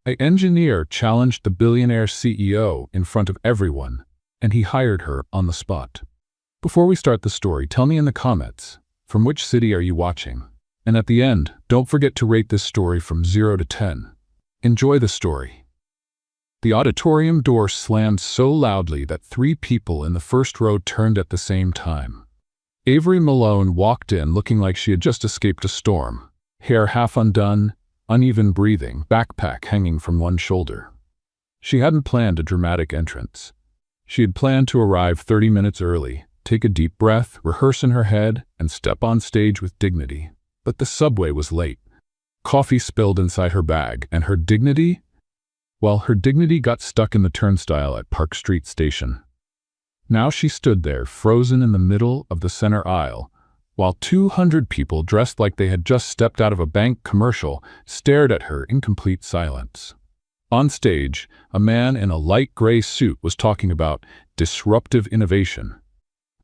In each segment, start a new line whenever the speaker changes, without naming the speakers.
An engineer challenged the billionaire CEO in front of everyone, and he hired her on the spot. Before we start the story, tell me in the comments, from which city are you watching? And at the end, don't forget to rate this story from 0 to 10. Enjoy the story. The auditorium door slammed so loudly that 3 people in the first row turned at the same time. Avery Malone walked in looking like she had just escaped a storm, hair half undone, uneven breathing, backpack hanging from one shoulder. She hadn't planned a dramatic entrance. She had planned to arrive 30 minutes early, take a deep breath, rehearse in her head, and step on stage with dignity. But the subway was late. Coffee spilled inside her bag, and her dignity? Well, her dignity got stuck in the turnstile at Park Street Station. Now she stood there, frozen in the middle of the center aisle, while 200 people dressed like they had just stepped out of a bank commercial stared at her in complete silence. On stage, a man in a light gray suit was talking about disruptive innovation.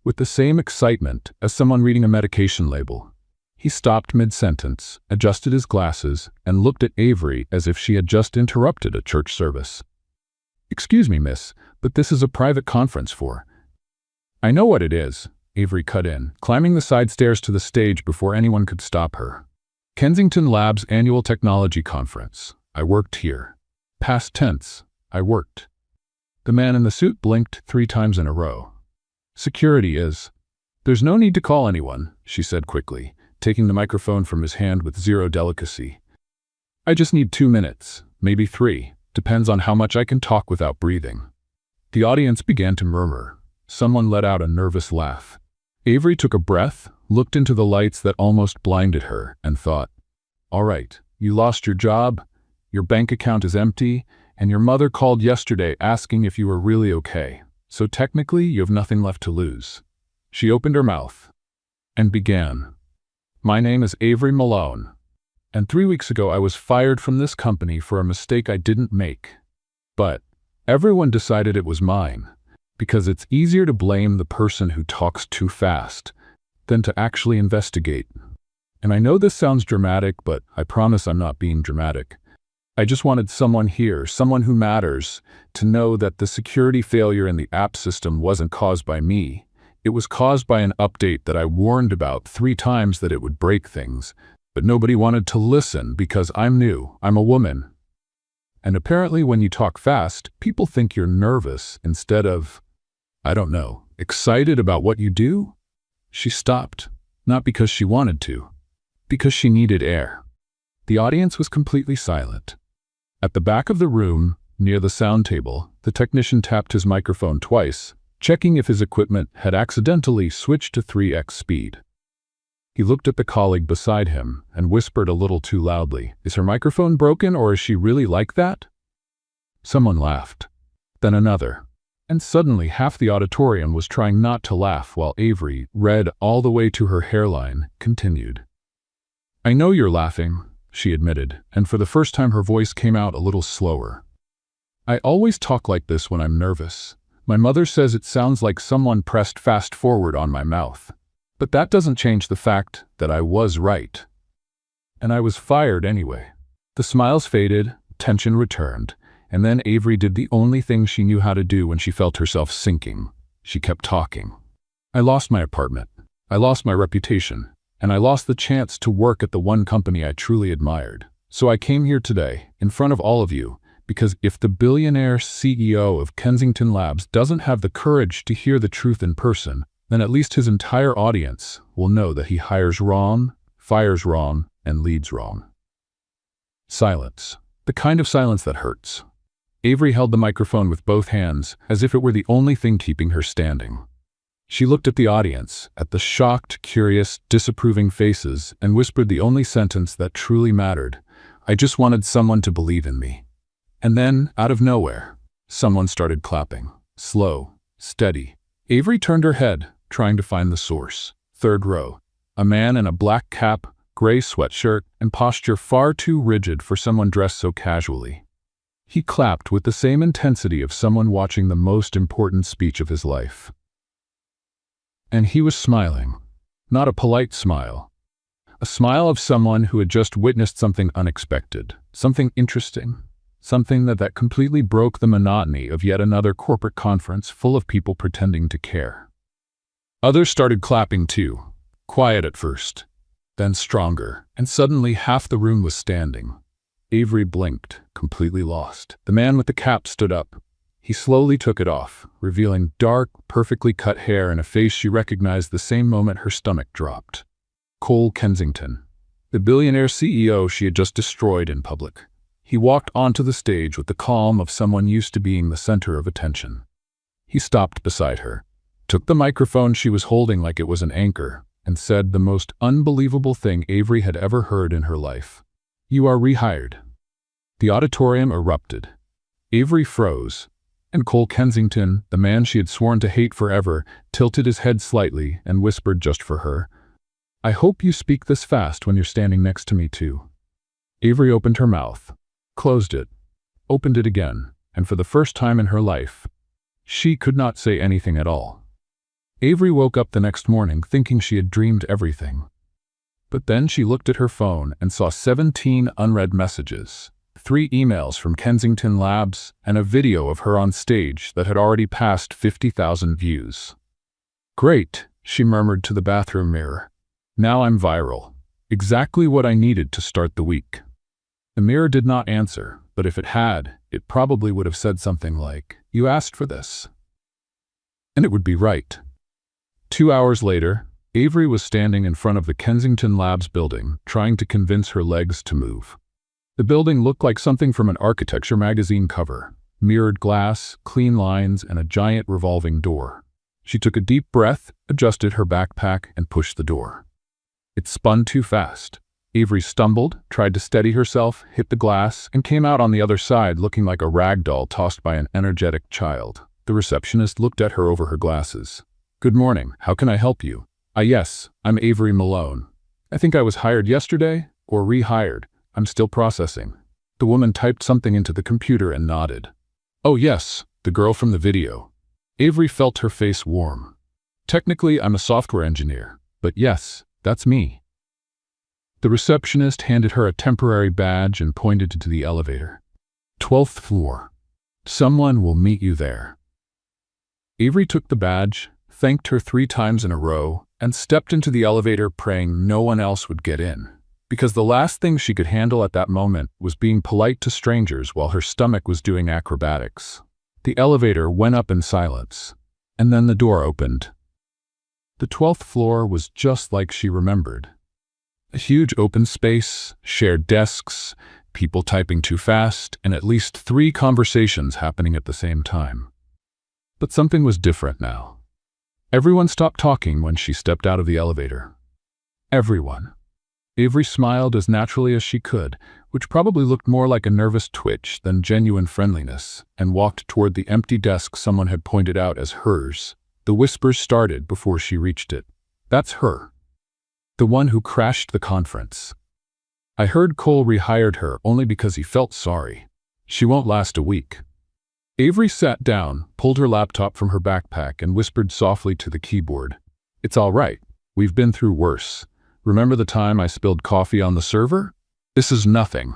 With the same excitement as someone reading a medication label. He stopped mid-sentence, adjusted his glasses, and looked at Avery as if she had just interrupted a church service. "Excuse me, miss, but this is a private conference for—" "I know what it is," Avery cut in, climbing the side stairs to the stage before anyone could stop her. "Kensington Labs Annual Technology Conference. I worked here. Past tense, I worked." The man in the suit blinked 3 times in a row. "Security is—" "There's no need to call anyone," she said quickly, taking the microphone from his hand with zero delicacy. "I just need 2 minutes, maybe 3, depends on how much I can talk without breathing." The audience began to murmur. Someone let out a nervous laugh. Avery took a breath, looked into the lights that almost blinded her, and thought, "All right, you lost your job, your bank account is empty, and your mother called yesterday asking if you were really okay. So technically, you have nothing left to lose." She opened her mouth and began. "My name is Avery Malone, and 3 weeks ago I was fired from this company for a mistake I didn't make. But everyone decided it was mine, because it's easier to blame the person who talks too fast than to actually investigate. And I know this sounds dramatic, but I promise I'm not being dramatic. I just wanted someone here, someone who matters, to know that the security failure in the app system wasn't caused by me. It was caused by an update that I warned about 3 times that it would break things, but nobody wanted to listen because I'm new, I'm a woman. And apparently when you talk fast, people think you're nervous instead of, I don't know, excited about what you do." She stopped, not because she wanted to, because she needed air. The audience was completely silent. At the back of the room, near the sound table, the technician tapped his microphone twice, checking if his equipment had accidentally switched to 3x speed. He looked at the colleague beside him and whispered a little too loudly, "Is her microphone broken, or is she really like that?" Someone laughed. Then another. And suddenly half the auditorium was trying not to laugh while Avery, red all the way to her hairline, continued. "I know you're laughing," she admitted, and for the first time her voice came out a little slower. "I always talk like this when I'm nervous. My mother says it sounds like someone pressed fast forward on my mouth. But that doesn't change the fact that I was right. And I was fired anyway." The smiles faded, tension returned, and then Avery did the only thing she knew how to do when she felt herself sinking. She kept talking. "I lost my apartment. I lost my reputation. And I lost the chance to work at the one company I truly admired. So I came here today, in front of all of you, because if the billionaire CEO of Kensington Labs doesn't have the courage to hear the truth in person, then at least his entire audience will know that he hires wrong, fires wrong, and leads wrong." Silence. The kind of silence that hurts. Avery held the microphone with both hands, as if it were the only thing keeping her standing. She looked at the audience, at the shocked, curious, disapproving faces, and whispered the only sentence that truly mattered. "I just wanted someone to believe in me." And then, out of nowhere, someone started clapping. Slow, steady. Avery turned her head, trying to find the source. 3rd row. A man in a black cap, gray sweatshirt, and posture far too rigid for someone dressed so casually. He clapped with the same intensity of someone watching the most important speech of his life. And he was smiling. Not a polite smile. A smile of someone who had just witnessed something unexpected, something interesting, Something that completely broke the monotony of yet another corporate conference full of people pretending to care. Others started clapping too, quiet at first, then stronger, and suddenly half the room was standing. Avery blinked, completely lost. The man with the cap stood up. He slowly took it off, revealing dark, perfectly cut hair and a face she recognized the same moment her stomach dropped. Cole Kensington, the billionaire CEO she had just destroyed in public. He walked onto the stage with the calm of someone used to being the center of attention. He stopped beside her, took the microphone she was holding like it was an anchor, and said the most unbelievable thing Avery had ever heard in her life. "You are rehired." The auditorium erupted. Avery froze, and Cole Kensington, the man she had sworn to hate forever, tilted his head slightly and whispered just for her, "I hope you speak this fast when you're standing next to me too." Avery opened her mouth, closed it, opened it again, and for the first time in her life, she could not say anything at all. Avery woke up the next morning thinking she had dreamed everything. But then she looked at her phone and saw 17 unread messages, 3 emails from Kensington Labs, and a video of her on stage that had already passed 50,000 views. "Great," she murmured to the bathroom mirror. "Now I'm viral. Exactly what I needed to start the week." The mirror did not answer, but if it had, it probably would have said something like, "You asked for this." And it would be right. 2 hours later, Avery was standing in front of the Kensington Labs building, trying to convince her legs to move. The building looked like something from an architecture magazine cover: mirrored glass, clean lines, and a giant revolving door. She took a deep breath, adjusted her backpack, and pushed the door. It spun too fast. Avery stumbled, tried to steady herself, hit the glass, and came out on the other side looking like a rag doll tossed by an energetic child. The receptionist looked at her over her glasses. "Good morning. How can I help you?" Yes, I'm Avery Malone. I think I was hired yesterday, or rehired. I'm still processing." The woman typed something into the computer and nodded. "Oh yes, the girl from the video." Avery felt her face warm. "Technically, I'm a software engineer, but yes, that's me." The receptionist handed her a temporary badge and pointed to the elevator. 12th floor. "Someone will meet you there." Avery took the badge, thanked her 3 times in a row, and stepped into the elevator praying no one else would get in. Because the last thing she could handle at that moment was being polite to strangers while her stomach was doing acrobatics. The elevator went up in silence, and then the door opened. The 12th floor was just like she remembered. A huge open space, shared desks, people typing too fast, and at least 3 conversations happening at the same time. But something was different now. Everyone stopped talking when she stepped out of the elevator. Everyone. Avery smiled as naturally as she could, which probably looked more like a nervous twitch than genuine friendliness, and walked toward the empty desk someone had pointed out as hers. The whispers started before she reached it. "That's her. The one who crashed the conference. I heard Cole rehired her only because he felt sorry. She won't last a week." Avery sat down, pulled her laptop from her backpack, and whispered softly to the keyboard. "It's all right. We've been through worse. Remember the time I spilled coffee on the server? This is nothing."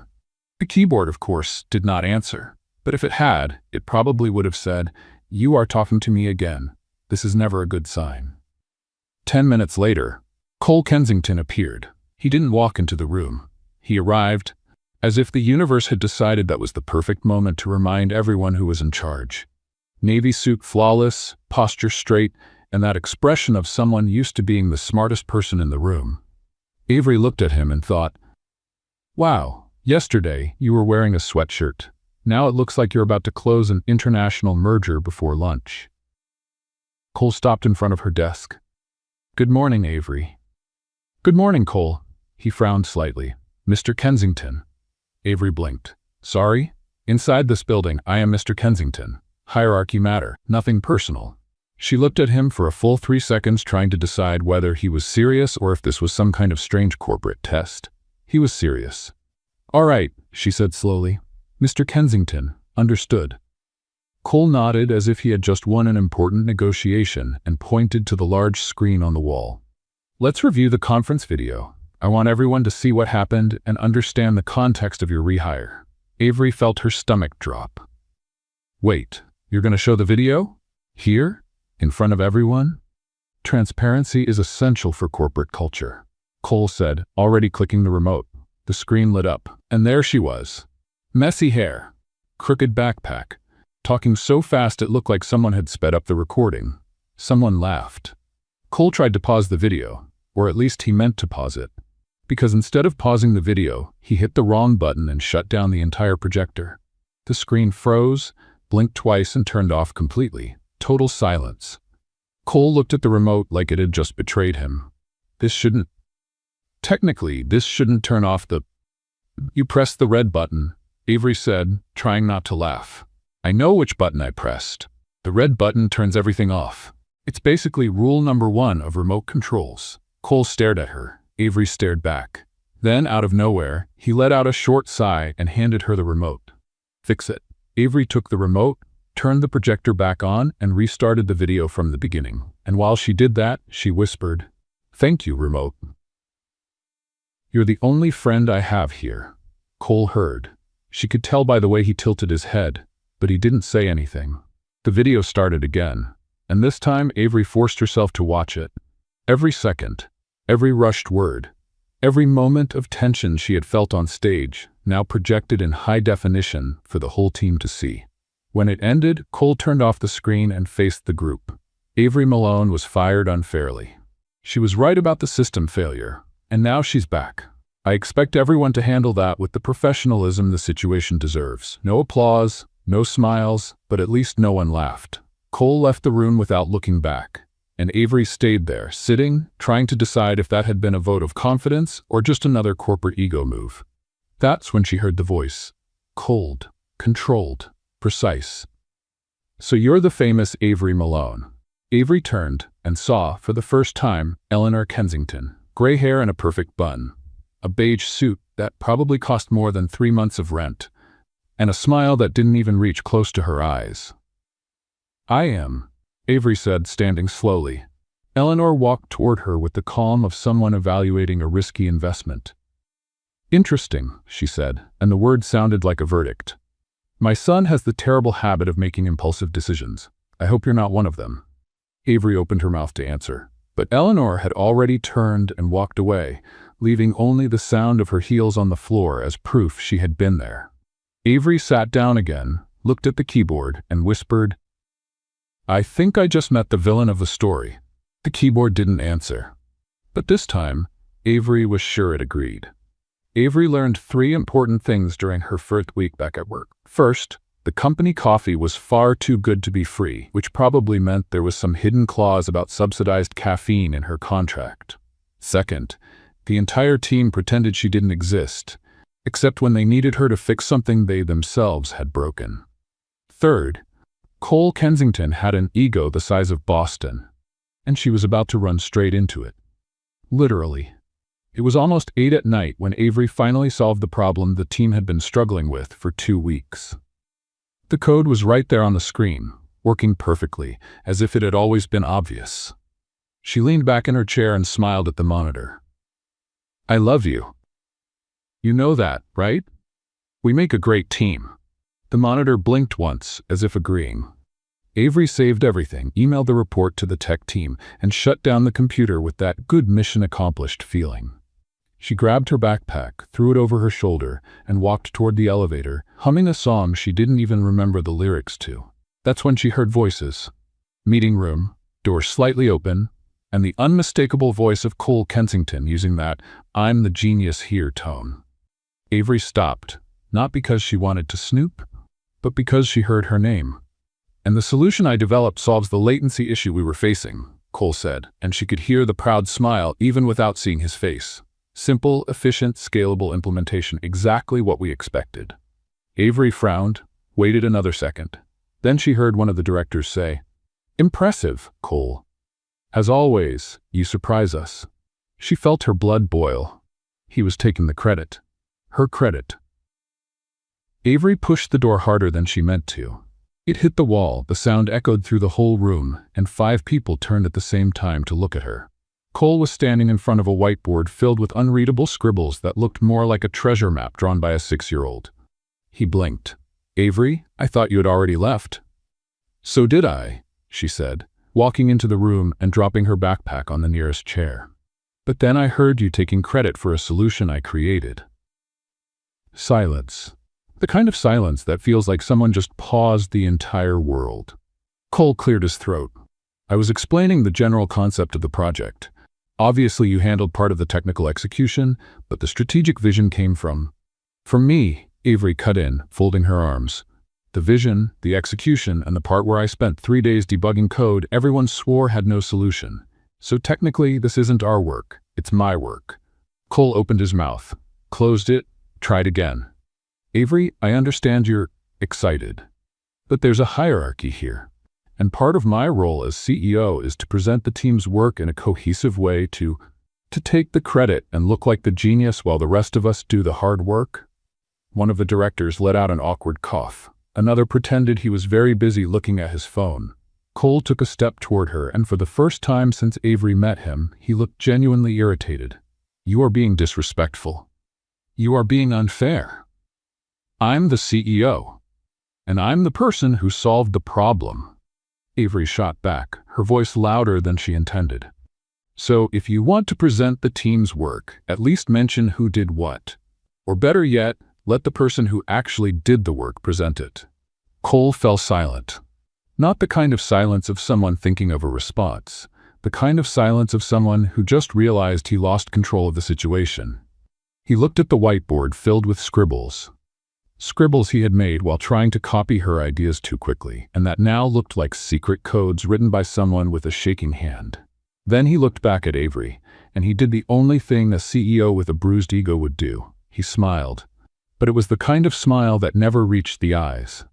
The keyboard, of course, did not answer. But if it had, it probably would have said, "You are talking to me again. This is never a good sign." 10 minutes later, Cole Kensington appeared. He didn't walk into the room. He arrived, as if the universe had decided that was the perfect moment to remind everyone who was in charge. Navy suit flawless, posture straight, and that expression of someone used to being the smartest person in the room. Avery looked at him and thought, "Wow, yesterday you were wearing a sweatshirt. Now it looks like you're about to close an international merger before lunch." Cole stopped in front of her desk. "Good morning, Avery." "Good morning, Cole." He frowned slightly. "Mr. Kensington." Avery blinked. "Sorry? Inside this building, I am Mr. Kensington. Hierarchy matter, nothing personal." She looked at him for a full 3 seconds, trying to decide whether he was serious or if this was some kind of strange corporate test. He was serious. "All right," she said slowly. "Mr. Kensington, understood." Cole nodded as if he had just won an important negotiation and pointed to the large screen on the wall. "Let's review the conference video. I want everyone to see what happened and understand the context of your rehire." Avery felt her stomach drop. Wait, you're going to show the video? Here? In front of everyone? Transparency is essential for corporate culture, Cole said, already clicking the remote. The screen lit up, and there she was. Messy hair, crooked backpack, talking so fast it looked like someone had sped up the recording. Someone laughed. Cole tried to pause the video, or at least he meant to pause it, because instead of pausing the video, he hit the wrong button and shut down the entire projector. The screen froze, blinked twice, and turned off completely. Total silence. Cole looked at the remote like it had just betrayed him. Technically, this shouldn't turn off the... You pressed the red button, Avery said, trying not to laugh. I know which button I pressed. The red button turns everything off. It's basically rule number 1 of remote controls. Cole stared at her. Avery stared back. Then, out of nowhere, he let out a short sigh and handed her the remote. Fix it. Avery took the remote, turned the projector back on, and restarted the video from the beginning. And while she did that, she whispered, "Thank you, remote. You're the only friend I have here." Cole heard. She could tell by the way he tilted his head, but he didn't say anything. The video started again, and this time Avery forced herself to watch it. Every second, every rushed word, every moment of tension she had felt on stage, now projected in high definition for the whole team to see. When it ended, Cole turned off the screen and faced the group. Avery Malone was fired unfairly. She was right about the system failure, and now she's back. I expect everyone to handle that with the professionalism the situation deserves. No applause, no smiles, but at least no one laughed. Cole left the room without looking back, and Avery stayed there, sitting, trying to decide if that had been a vote of confidence or just another corporate ego move. That's when she heard the voice. Cold, controlled, precise. "So you're the famous Avery Malone." Avery turned and saw, for the first time, Eleanor Kensington. Gray hair and a perfect bun, a beige suit that probably cost more than 3 months of rent, and a smile that didn't even reach close to her eyes. "I am," Avery said, standing slowly. Eleanor walked toward her with the calm of someone evaluating a risky investment. "Interesting," she said, and the word sounded like a verdict. "My son has the terrible habit of making impulsive decisions. I hope you're not one of them." Avery opened her mouth to answer, but Eleanor had already turned and walked away, leaving only the sound of her heels on the floor as proof she had been there. Avery sat down again, looked at the keyboard, and whispered, "I think I just met the villain of the story." The keyboard didn't answer. But this time, Avery was sure it agreed. Avery learned 3 important things during her first week back at work. First, the company coffee was far too good to be free, which probably meant there was some hidden clause about subsidized caffeine in her contract. Second, the entire team pretended she didn't exist, except when they needed her to fix something they themselves had broken. Third, Cole Kensington had an ego the size of Boston, and she was about to run straight into it. Literally. It was almost 8 at night when Avery finally solved the problem the team had been struggling with for 2 weeks. The code was right there on the screen, working perfectly, as if it had always been obvious. She leaned back in her chair and smiled at the monitor. "I love you. You know that, right? We make a great team." The monitor blinked once, as if agreeing. Avery saved everything, emailed the report to the tech team, and shut down the computer with that good mission accomplished feeling. She grabbed her backpack, threw it over her shoulder, and walked toward the elevator, humming a song she didn't even remember the lyrics to. That's when she heard voices. Meeting room, door slightly open, and the unmistakable voice of Cole Kensington using that "I'm the genius here" tone. Avery stopped, not because she wanted to snoop, but because she heard her name. "And the solution I developed solves the latency issue we were facing," Cole said, and she could hear the proud smile even without seeing his face. Simple, efficient, scalable implementation, exactly what we expected. Avery frowned, waited another second. Then she heard one of the directors say, "Impressive, Cole. As always, you surprise us." She felt her blood boil. He was taking the credit. Her credit. Avery pushed the door harder than she meant to. It hit the wall, the sound echoed through the whole room, and 5 people turned at the same time to look at her. Cole was standing in front of a whiteboard filled with unreadable scribbles that looked more like a treasure map drawn by a 6-year-old. He blinked. Avery, I thought you had already left. So did I, she said, walking into the room and dropping her backpack on the nearest chair. But then I heard you taking credit for a solution I created. Silence. The kind of silence that feels like someone just paused the entire world. Cole cleared his throat. I was explaining the general concept of the project. Obviously, you handled part of the technical execution, but the strategic vision came from me, Avery cut in, folding her arms. The vision, the execution, and the part where I spent 3 days debugging code everyone swore had no solution. So technically, this isn't our work, it's my work. Cole opened his mouth, closed it, tried again. Avery, I understand you're excited. But there's a hierarchy here. And part of my role as CEO is to present the team's work in a cohesive way to take the credit and look like the genius while the rest of us do the hard work. One of the directors let out an awkward cough. Another pretended he was very busy looking at his phone. Cole took a step toward her, and for the first time since Avery met him, he looked genuinely irritated. You are being disrespectful. You are being unfair. I'm the CEO, and I'm the person who solved the problem. Avery shot back, her voice louder than she intended. So if you want to present the team's work, at least mention who did what. Or better yet, let the person who actually did the work present it. Cole fell silent. Not the kind of silence of someone thinking of a response, the kind of silence of someone who just realized he lost control of the situation. He looked at the whiteboard filled with scribbles. Scribbles he had made while trying to copy her ideas too quickly, and that now looked like secret codes written by someone with a shaking hand. Then he looked back at Avery, and he did the only thing a CEO with a bruised ego would do. He smiled. But it was the kind of smile that never reached the eyes.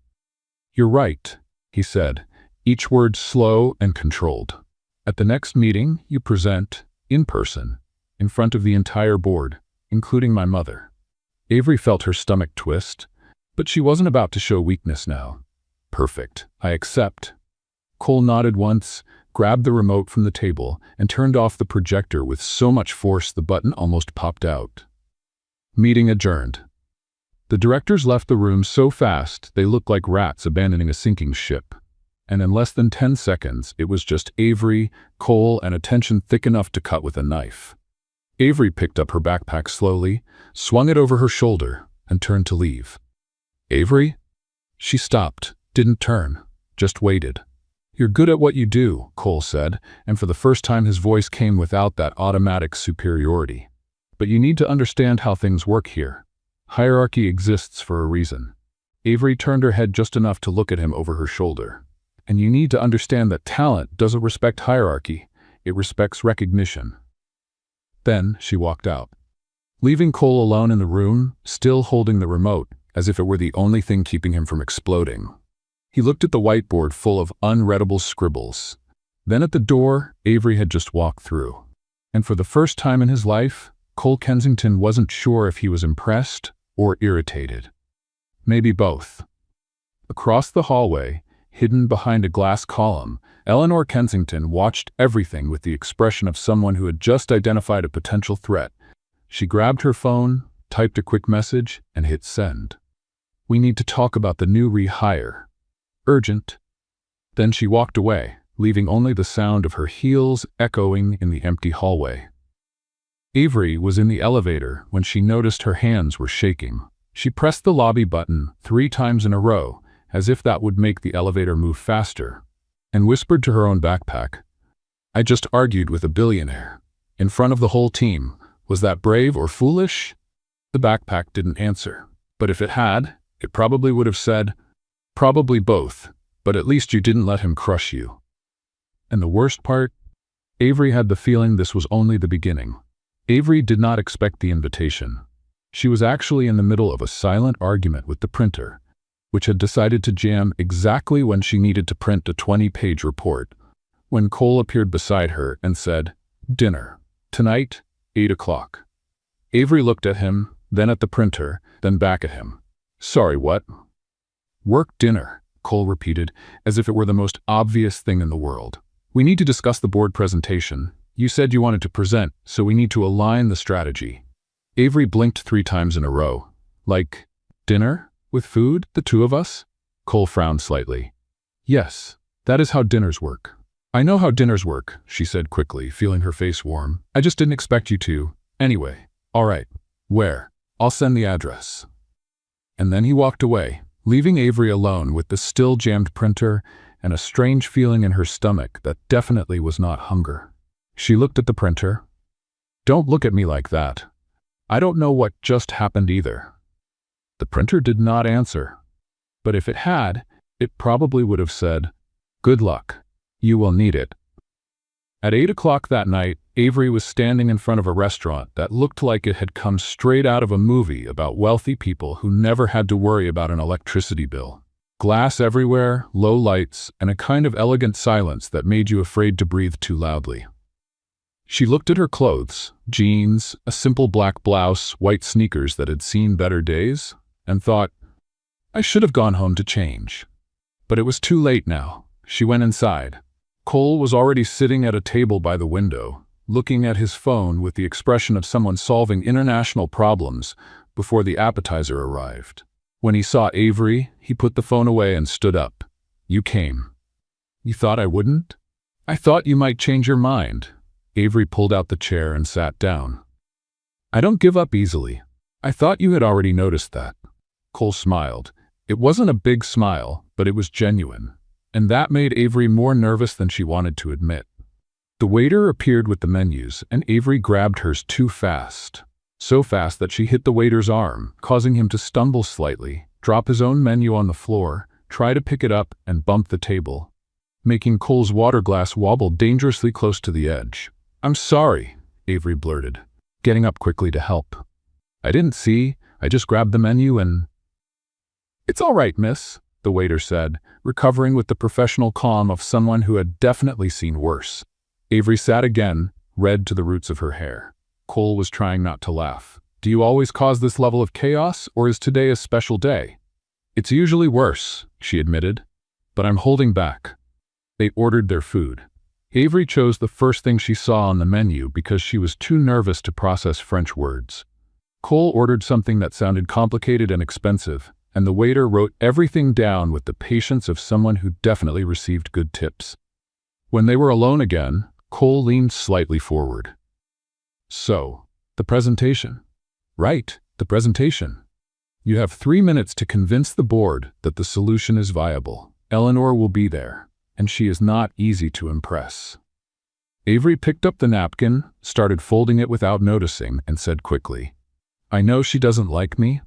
You're right, he said, each word slow and controlled. At the next meeting, you present, in person, in front of the entire board, including my mother. Avery felt her stomach twist. But she wasn't about to show weakness now. Perfect. I accept. Cole nodded once, grabbed the remote from the table, and turned off the projector with so much force the button almost popped out. Meeting adjourned. The directors left the room so fast they looked like rats abandoning a sinking ship. And in less than 10 seconds, it was just Avery, Cole, and a tension thick enough to cut with a knife. Avery picked up her backpack slowly, swung it over her shoulder, and turned to leave. Avery? She stopped, didn't turn, just waited. You're good at what you do, Cole said, and for the first time his voice came without that automatic superiority. But you need to understand how things work here. Hierarchy exists for a reason. Avery turned her head just enough to look at him over her shoulder. And you need to understand that talent doesn't respect hierarchy, it respects recognition. Then she walked out, leaving Cole alone in the room, still holding the remote, as if it were the only thing keeping him from exploding. He looked at the whiteboard full of unreadable scribbles. Then at the door Avery had just walked through. And for the first time in his life, Cole Kensington wasn't sure if he was impressed or irritated. Maybe both. Across the hallway, hidden behind a glass column, Eleanor Kensington watched everything with the expression of someone who had just identified a potential threat. She grabbed her phone, typed a quick message, and hit send. We need to talk about the new rehire. Urgent. Then she walked away, leaving only the sound of her heels echoing in the empty hallway. Avery was in the elevator when she noticed her hands were shaking. She pressed the lobby button 3 times in a row, as if that would make the elevator move faster, and whispered to her own backpack, I just argued with a billionaire. In front of the whole team. Was that brave or foolish? The backpack didn't answer. But if it had, it probably would have said, probably both, but at least you didn't let him crush you. And the worst part? Avery had the feeling this was only the beginning. Avery did not expect the invitation. She was actually in the middle of a silent argument with the printer, which had decided to jam exactly when she needed to print a 20-page report, when Cole appeared beside her and said, Dinner. Tonight, 8 o'clock. Avery looked at him, then at the printer, then back at him. Sorry, what? Work dinner, Cole repeated, as if it were the most obvious thing in the world. We need to discuss the board presentation. You said you wanted to present, so we need to align the strategy. Avery blinked 3 times in a row. Like, dinner? With food, the two of us? Cole frowned slightly. Yes, that is how dinners work. I know how dinners work, she said quickly, feeling her face warm. I just didn't expect you to. Anyway, all right. Where? I'll send the address. And then he walked away, leaving Avery alone with the still jammed printer and a strange feeling in her stomach that definitely was not hunger. She looked at the printer. Don't look at me like that. I don't know what just happened either. The printer did not answer. But if it had, it probably would have said, "Good luck. You will need it." At 8 o'clock that night, Avery was standing in front of a restaurant that looked like it had come straight out of a movie about wealthy people who never had to worry about an electricity bill. Glass everywhere, low lights, and a kind of elegant silence that made you afraid to breathe too loudly. She looked at her clothes, jeans, a simple black blouse, white sneakers that had seen better days, and thought, I should have gone home to change. But it was too late now. She went inside. Cole was already sitting at a table by the window, looking at his phone with the expression of someone solving international problems before the appetizer arrived. When he saw Avery, he put the phone away and stood up. You came. You thought I wouldn't? I thought you might change your mind. Avery pulled out the chair and sat down. I don't give up easily. I thought you had already noticed that. Cole smiled. It wasn't a big smile, but it was genuine. And that made Avery more nervous than she wanted to admit. The waiter appeared with the menus, and Avery grabbed hers too fast. So fast that she hit the waiter's arm, causing him to stumble slightly, drop his own menu on the floor, try to pick it up, and bump the table, making Cole's water glass wobble dangerously close to the edge. I'm sorry, Avery blurted, getting up quickly to help. I didn't see. I just grabbed the menu and... It's all right, miss, the waiter said, recovering with the professional calm of someone who had definitely seen worse. Avery sat again, red to the roots of her hair. Cole was trying not to laugh. Do you always cause this level of chaos, or is today a special day? It's usually worse, she admitted, but I'm holding back. They ordered their food. Avery chose the first thing she saw on the menu because she was too nervous to process French words. Cole ordered something that sounded complicated and expensive, and the waiter wrote everything down with the patience of someone who definitely received good tips. When they were alone again, Cole leaned slightly forward. So, the presentation. Right, the presentation. You have 3 minutes to convince the board that the solution is viable. Eleanor will be there, and she is not easy to impress. Avery picked up the napkin, started folding it without noticing, and said quickly, I know she doesn't like me.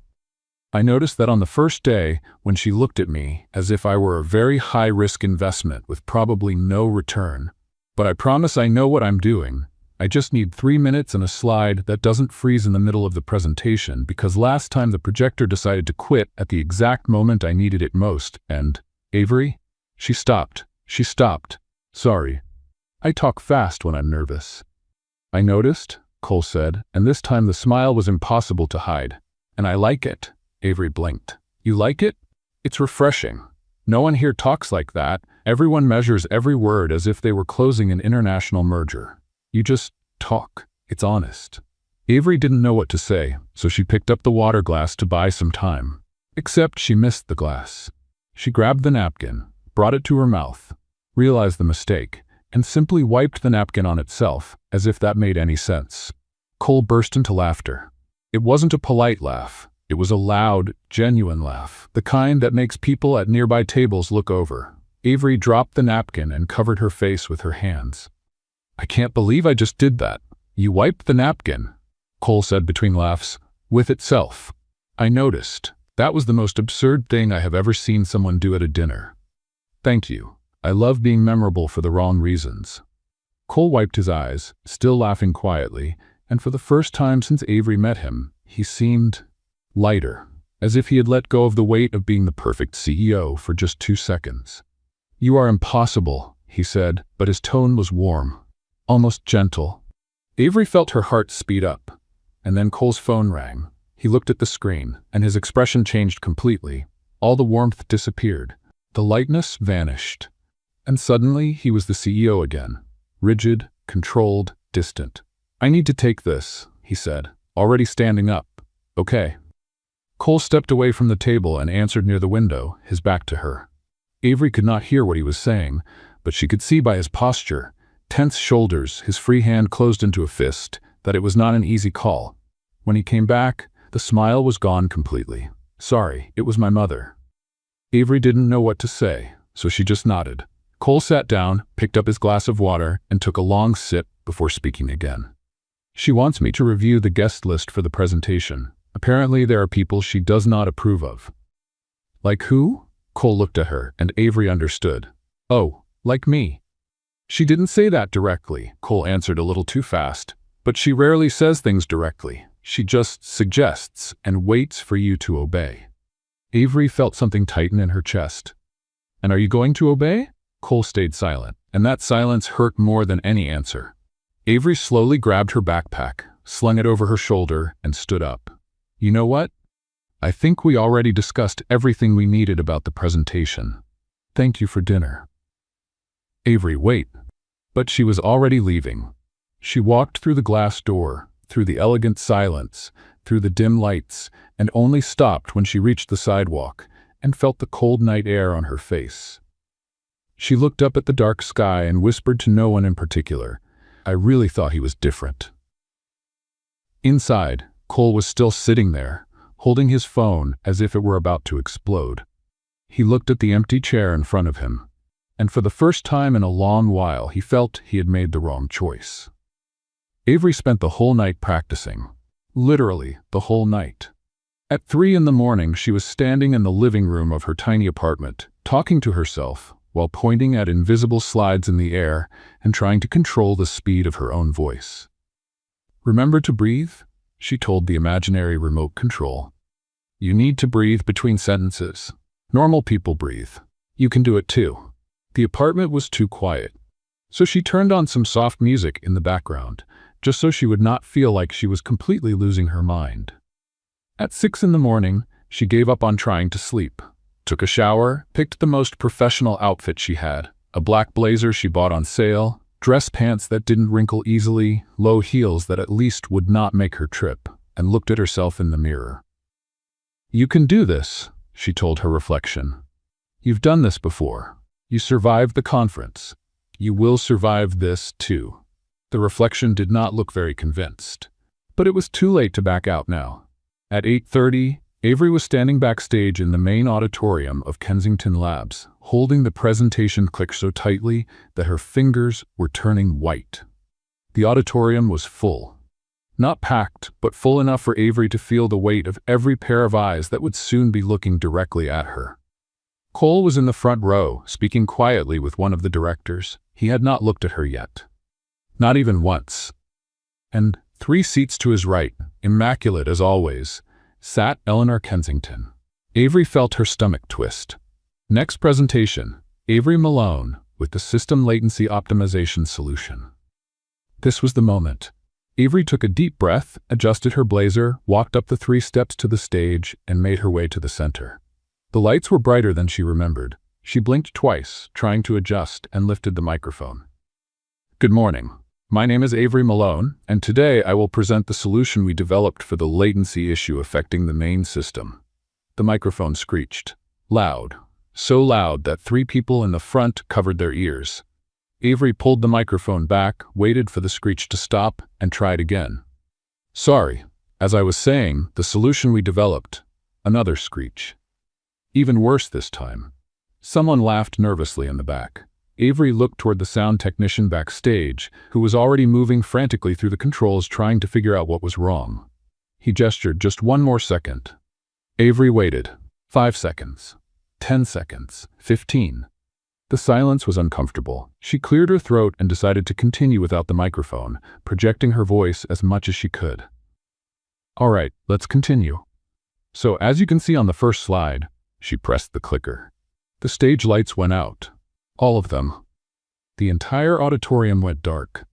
I noticed that on the first day, when she looked at me as if I were a very high-risk investment with probably no return. But I promise I know what I'm doing. I just need 3 minutes and a slide that doesn't freeze in the middle of the presentation because last time the projector decided to quit at the exact moment I needed it most, and, Avery? She stopped. Sorry. I talk fast when I'm nervous. I noticed, Cole said, and this time the smile was impossible to hide. And I like it. Avery blinked. You like it? It's refreshing. No one here talks like that. Everyone measures every word as if they were closing an international merger. You just talk. It's honest. Avery didn't know what to say, so she picked up the water glass to buy some time. Except she missed the glass. She grabbed the napkin, brought it to her mouth, realized the mistake, and simply wiped the napkin on itself, as if that made any sense. Cole burst into laughter. It wasn't a polite laugh. It was a loud, genuine laugh, the kind that makes people at nearby tables look over. Avery dropped the napkin and covered her face with her hands. I can't believe I just did that. You wiped the napkin, Cole said between laughs, with itself. I noticed. That was the most absurd thing I have ever seen someone do at a dinner. Thank you. I love being memorable for the wrong reasons. Cole wiped his eyes, still laughing quietly, and for the first time since Avery met him, he seemed lighter, as if he had let go of the weight of being the perfect CEO for just 2 seconds. You are impossible, he said, but his tone was warm, almost gentle. Avery felt her heart speed up, and then Cole's phone rang. He looked at the screen, and his expression changed completely. All the warmth disappeared. The lightness vanished. And suddenly he was the CEO again, rigid, controlled, distant. I need to take this, he said, already standing up. Okay. Cole stepped away from the table and answered near the window, his back to her. Avery could not hear what he was saying, but she could see by his posture, tense shoulders, his free hand closed into a fist, that it was not an easy call. When he came back, the smile was gone completely. "Sorry, it was my mother." Avery didn't know what to say, so she just nodded. Cole sat down, picked up his glass of water, and took a long sip before speaking again. "She wants me to review the guest list for the presentation. Apparently there are people she does not approve of." "Like who?" Cole looked at her, and Avery understood. "Oh, like me." "She didn't say that directly," Cole answered a little too fast. "But she rarely says things directly. She just suggests and waits for you to obey." Avery felt something tighten in her chest. "And are you going to obey?" Cole stayed silent, and that silence hurt more than any answer. Avery slowly grabbed her backpack, slung it over her shoulder, and stood up. "You know what? I think we already discussed everything we needed about the presentation. Thank you for dinner." "Avery, wait." But she was already leaving. She walked through the glass door, through the elegant silence, through the dim lights, and only stopped when she reached the sidewalk and felt the cold night air on her face. She looked up at the dark sky and whispered to no one in particular, "I really thought he was different." Inside, Cole was still sitting there, holding his phone as if it were about to explode. He looked at the empty chair in front of him, and for the first time in a long while he felt he had made the wrong choice. Avery spent the whole night practicing. Literally, the whole night. At 3 in the morning, she was standing in the living room of her tiny apartment, talking to herself, while pointing at invisible slides in the air and trying to control the speed of her own voice. "Remember to breathe," she told the imaginary remote control. "You need to breathe between sentences. Normal people breathe. You can do it too." The apartment was too quiet, so she turned on some soft music in the background, just so she would not feel like she was completely losing her mind. At 6 in the morning, she gave up on trying to sleep, took a shower, picked the most professional outfit she had, a black blazer she bought on sale, dress pants that didn't wrinkle easily, low heels that at least would not make her trip, and looked at herself in the mirror. "You can do this," she told her reflection. "You've done this before. You survived the conference. You will survive this too." The reflection did not look very convinced, but it was too late to back out now. At 8:30, Avery was standing backstage in the main auditorium of Kensington Labs, holding the presentation click so tightly that her fingers were turning white. The auditorium was full. Not packed, but full enough for Avery to feel the weight of every pair of eyes that would soon be looking directly at her. Cole was in the front row, speaking quietly with one of the directors. He had not looked at her yet. Not even once. And 3 seats to his right, immaculate as always, sat Eleanor Kensington. Avery felt her stomach twist. Next presentation, Avery Malone with the System Latency Optimization Solution. This was the moment. Avery took a deep breath, adjusted her blazer, walked up the 3 steps to the stage, and made her way to the center. The lights were brighter than she remembered. She blinked twice, trying to adjust, and lifted the microphone. "Good morning. My name is Avery Malone, and today I will present the solution we developed for the latency issue affecting the main system." The microphone screeched. Loud. So loud that 3 people in the front covered their ears. Avery pulled the microphone back, waited for the screech to stop, and tried again. "Sorry. As I was saying, the solution we developed." Another screech. Even worse this time. Someone laughed nervously in the back. Avery looked toward the sound technician backstage, who was already moving frantically through the controls trying to figure out what was wrong. He gestured, "Just 1 more second." Avery waited. 5 seconds. 10 seconds. 15. The silence was uncomfortable. She cleared her throat and decided to continue without the microphone, projecting her voice as much as she could. "All right, let's continue. So as you can see on the first slide," she pressed the clicker. The stage lights went out. All of them. The entire auditorium went dark.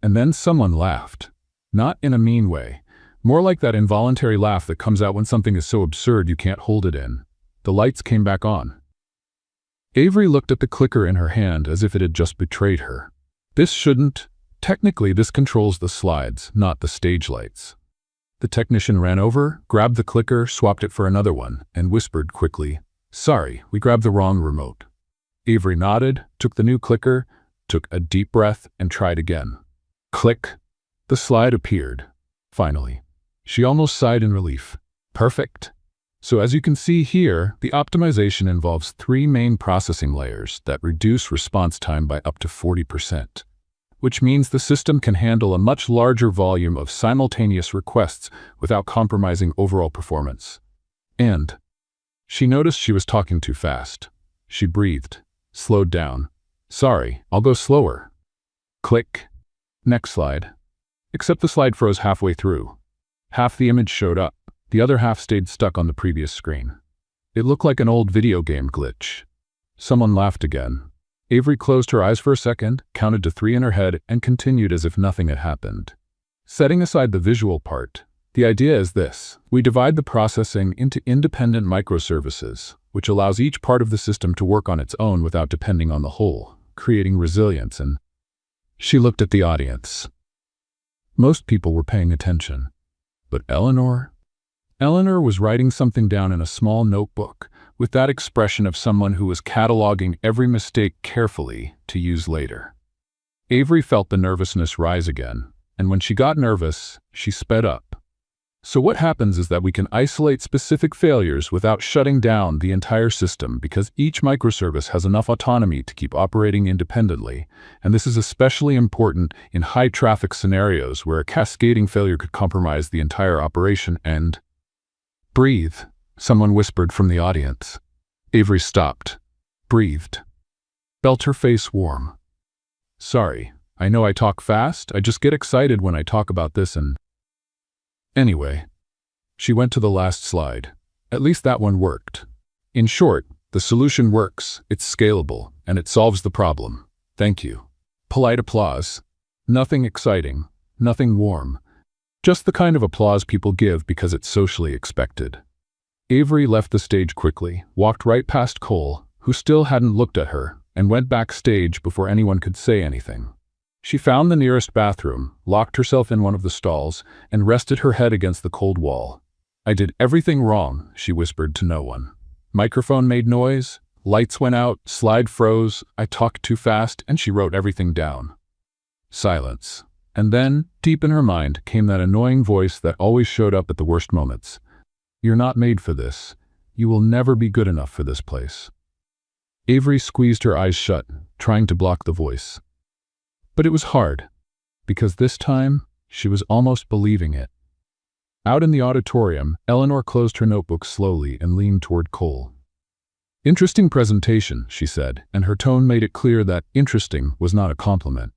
And then someone laughed. Not in a mean way. More like that involuntary laugh that comes out when something is so absurd you can't hold it in. The lights came back on. Avery looked at the clicker in her hand as if it had just betrayed her. This shouldn't. Technically, this controls the slides, not the stage lights. The technician ran over, grabbed the clicker, swapped it for another one, and whispered quickly, "Sorry, we grabbed the wrong remote." Avery nodded, took the new clicker, took a deep breath, and tried again. Click. The slide appeared. Finally. She almost sighed in relief. Perfect. So as you can see here, the optimization involves 3 main processing layers that reduce response time by up to 40%, which means the system can handle a much larger volume of simultaneous requests without compromising overall performance. And she noticed she was talking too fast. She breathed, slowed down. "Sorry, I'll go slower." Click. Next slide. Except the slide froze halfway through. Half the image showed up. The other half stayed stuck on the previous screen. It looked like an old video game glitch. Someone laughed again. Avery closed her eyes for a second, counted to 3 in her head, and continued as if nothing had happened. Setting aside the visual part, the idea is this. We divide the processing into independent microservices, which allows each part of the system to work on its own without depending on the whole, creating resilience. And she looked at the audience. Most people were paying attention. But Eleanor was writing something down in a small notebook, with that expression of someone who was cataloging every mistake carefully to use later. Avery felt the nervousness rise again, and when she got nervous, she sped up. So what happens is that we can isolate specific failures without shutting down the entire system because each microservice has enough autonomy to keep operating independently, and this is especially important in high-traffic scenarios where a cascading failure could compromise the entire operation. And breathe, someone whispered from the audience. Avery stopped, breathed, felt her face warm. "Sorry, I know I talk fast, I just get excited when I talk about this and..." Anyway, she went to the last slide. At least that one worked. In short, the solution works, it's scalable, and it solves the problem. Thank you. Polite applause. Nothing exciting, nothing warm. Just the kind of applause people give because it's socially expected. Avery left the stage quickly, walked right past Cole, who still hadn't looked at her, and went backstage before anyone could say anything. She found the nearest bathroom, locked herself in one of the stalls, and rested her head against the cold wall. "I did everything wrong," she whispered to no one. Microphone made noise, lights went out, slide froze, I talked too fast, and she wrote everything down. Silence. And then, deep in her mind, came that annoying voice that always showed up at the worst moments. "You're not made for this. You will never be good enough for this place." Avery squeezed her eyes shut, trying to block the voice. But it was hard, because this time, she was almost believing it. Out in the auditorium, Eleanor closed her notebook slowly and leaned toward Cole. "Interesting presentation," she said, and her tone made it clear that interesting was not a compliment.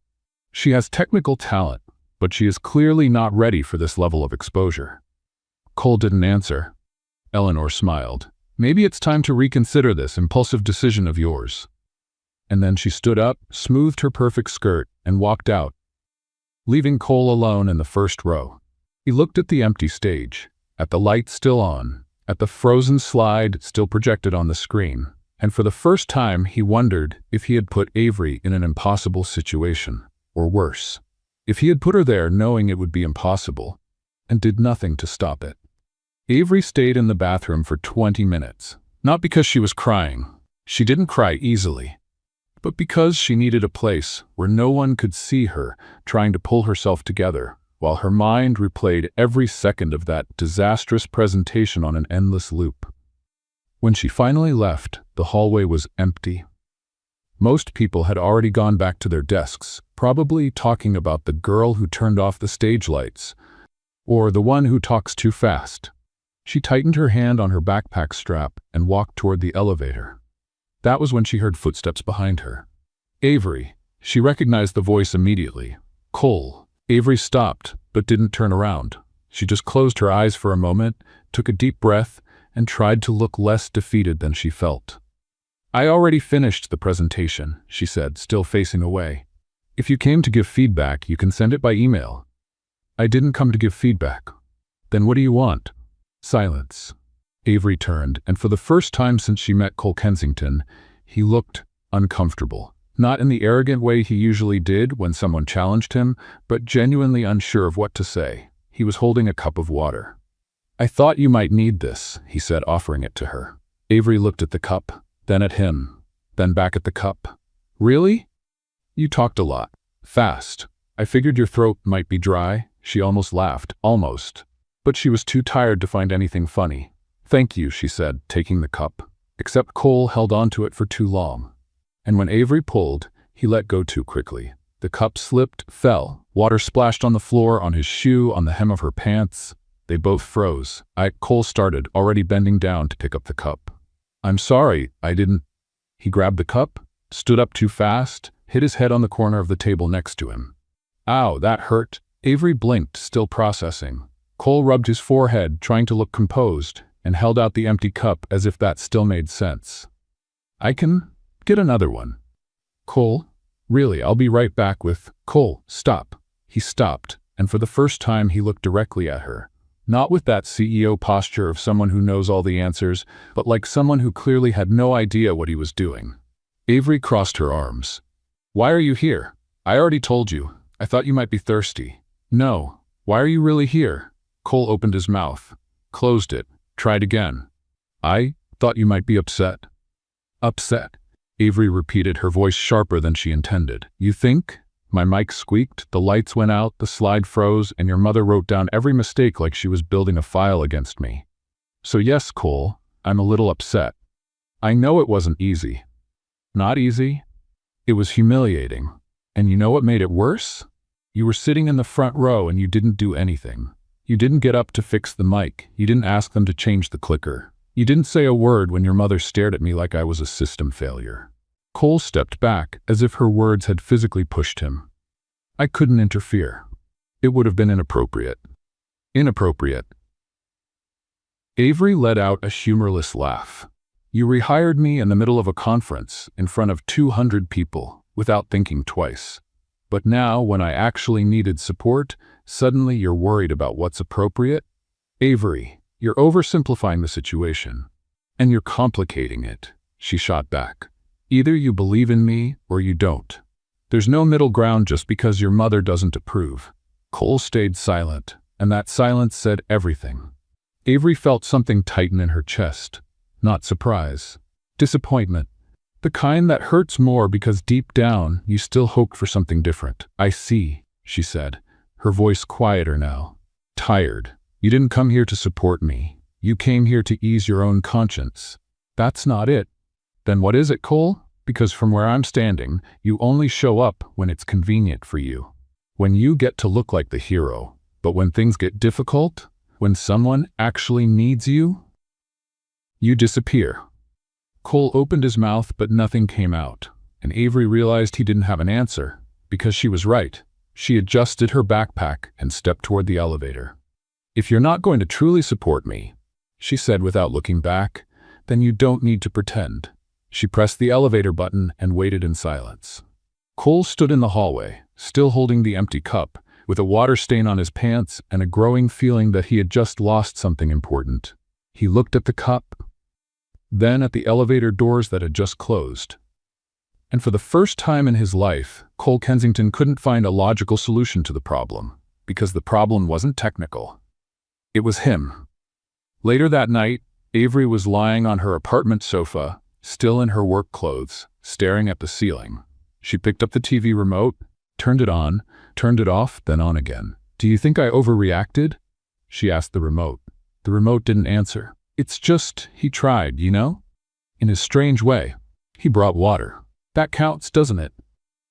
"She has technical talent, but she is clearly not ready for this level of exposure." Cole didn't answer. Eleanor smiled. "Maybe it's time to reconsider this impulsive decision of yours." And then she stood up, smoothed her perfect skirt, and walked out, leaving Cole alone in the first row. He looked at the empty stage, at the lights still on, at the frozen slide still projected on the screen, and for the first time he wondered if he had put Avery in an impossible situation, or worse, if he had put her there knowing it would be impossible, and did nothing to stop it. Avery stayed in the bathroom for 20 minutes, not because she was crying. She didn't cry easily. But because she needed a place where no one could see her trying to pull herself together, while her mind replayed every second of that disastrous presentation on an endless loop. When she finally left, the hallway was empty. Most people had already gone back to their desks, probably talking about the girl who turned off the stage lights, or the one who talks too fast. She tightened her hand on her backpack strap and walked toward the elevator. That was when she heard footsteps behind her. "Avery." She recognized the voice immediately. "Cole." Avery stopped, but didn't turn around. She just closed her eyes for a moment, took a deep breath, and tried to look less defeated than she felt. "I already finished the presentation," she said, still facing away. "If you came to give feedback, you can send it by email." "I didn't come to give feedback." "Then what do you want?" Silence. Avery turned, and for the first time since she met Cole Kensington, he looked uncomfortable. Not in the arrogant way he usually did when someone challenged him, but genuinely unsure of what to say. He was holding a cup of water. "I thought you might need this," he said, offering it to her. Avery looked at the cup, then at him, then back at the cup. "Really? You talked a lot. Fast. I figured your throat might be dry." She almost laughed, almost. But she was too tired to find anything funny. "Thank you," she said, taking the cup. Except Cole held on to it for too long. And when Avery pulled, he let go too quickly. The cup slipped, fell. Water splashed on the floor, on his shoe, on the hem of her pants. They both froze. Cole started, already bending down to pick up the cup. "I'm sorry, I didn't." He grabbed the cup, stood up too fast, hit his head on the corner of the table next to him. "Ow, that hurt." Avery blinked, still processing. Cole rubbed his forehead, trying to look composed, and held out the empty cup as if that still made sense. "I can get another one." "Cole? Really, I'll be right back with—" "Cole, stop." He stopped, and for the first time he looked directly at her. Not with that CEO posture of someone who knows all the answers, but like someone who clearly had no idea what he was doing. Avery crossed her arms. "Why are you here? I already told you. I thought you might be thirsty." "No. Why are you really here?" Cole opened his mouth, closed it, tried again. "I thought you might be upset." "Upset?" Avery repeated, her voice sharper than she intended. "You think?" My mic squeaked, the lights went out, the slide froze, and your mother wrote down every mistake like she was building a file against me. "So yes, Cole, I'm a little upset. I know it wasn't easy." "Not easy?" "It was humiliating. And you know what made it worse? You were sitting in the front row and you didn't do anything. You didn't get up to fix the mic. You didn't ask them to change the clicker. You didn't say a word when your mother stared at me like I was a system failure." Cole stepped back, as if her words had physically pushed him. "I couldn't interfere. It would have been inappropriate." "Inappropriate." Avery let out a humorless laugh. "You rehired me in the middle of a conference, in front of 200 people, without thinking twice. But now, when I actually needed support, suddenly you're worried about what's appropriate? Avery, you're oversimplifying the situation. And you're complicating it," she shot back. "Either you believe in me or you don't. There's no middle ground just because your mother doesn't approve." Cole stayed silent, and that silence said everything. Avery felt something tighten in her chest. Not surprise. Disappointment. The kind that hurts more because deep down you still hoped for something different. "I see," she said, her voice quieter now. "Tired. You didn't come here to support me. You came here to ease your own conscience." "That's not it." "Then what is it, Cole? Because from where I'm standing, you only show up when it's convenient for you. When you get to look like the hero. But when things get difficult, when someone actually needs you, you disappear." Cole opened his mouth, but nothing came out, and Avery realized he didn't have an answer, because she was right. She adjusted her backpack and stepped toward the elevator. "If you're not going to truly support me," she said without looking back, "then you don't need to pretend." She pressed the elevator button and waited in silence. Cole stood in the hallway, still holding the empty cup, with a water stain on his pants and a growing feeling that he had just lost something important. He looked at the cup, then at the elevator doors that had just closed. And for the first time in his life, Cole Kensington couldn't find a logical solution to the problem, because the problem wasn't technical. It was him. Later that night, Avery was lying on her apartment sofa, still in her work clothes, staring at the ceiling. She picked up the TV remote, turned it on, turned it off, then on again. "Do you think I overreacted?" she asked the remote. The remote didn't answer. "It's just, he tried, you know? In his strange way. He brought water. That counts, doesn't it?"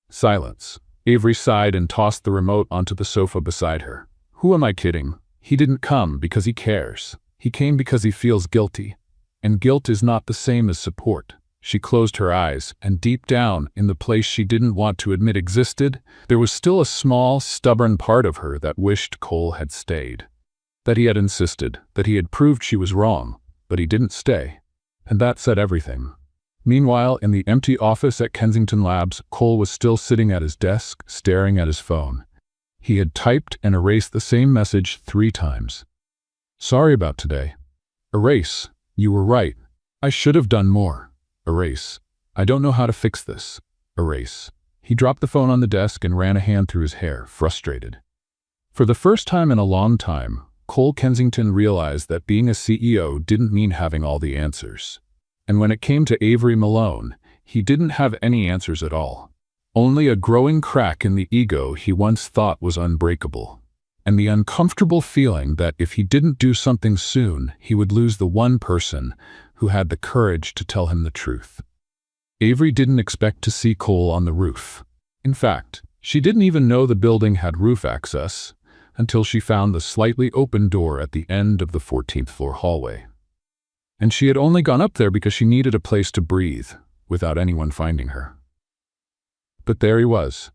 Silence. Avery sighed and tossed the remote onto the sofa beside her. "Who am I kidding? He didn't come because he cares. He came because he feels guilty. And guilt is not the same as support." She closed her eyes, and deep down, in the place she didn't want to admit existed, there was still a small, stubborn part of her that wished Cole had stayed. That he had insisted, that he had proved she was wrong, but he didn't stay. And that said everything. Meanwhile, in the empty office at Kensington Labs, Cole was still sitting at his desk, staring at his phone. He had typed and erased the same message 3 times. "Sorry about today." Erase. "You were right. I should have done more." Erase. "I don't know how to fix this." Erase. He dropped the phone on the desk and ran a hand through his hair, frustrated. For the first time in a long time, Cole Kensington realized that being a CEO didn't mean having all the answers. And when it came to Avery Malone, he didn't have any answers at all. Only a growing crack in the ego he once thought was unbreakable. And the uncomfortable feeling that if he didn't do something soon, he would lose the one person who had the courage to tell him the truth. Avery didn't expect to see Cole on the roof. In fact, she didn't even know the building had roof access until she found the slightly open door at the end of the 14th floor hallway. And she had only gone up there because she needed a place to breathe without anyone finding her. But there he was,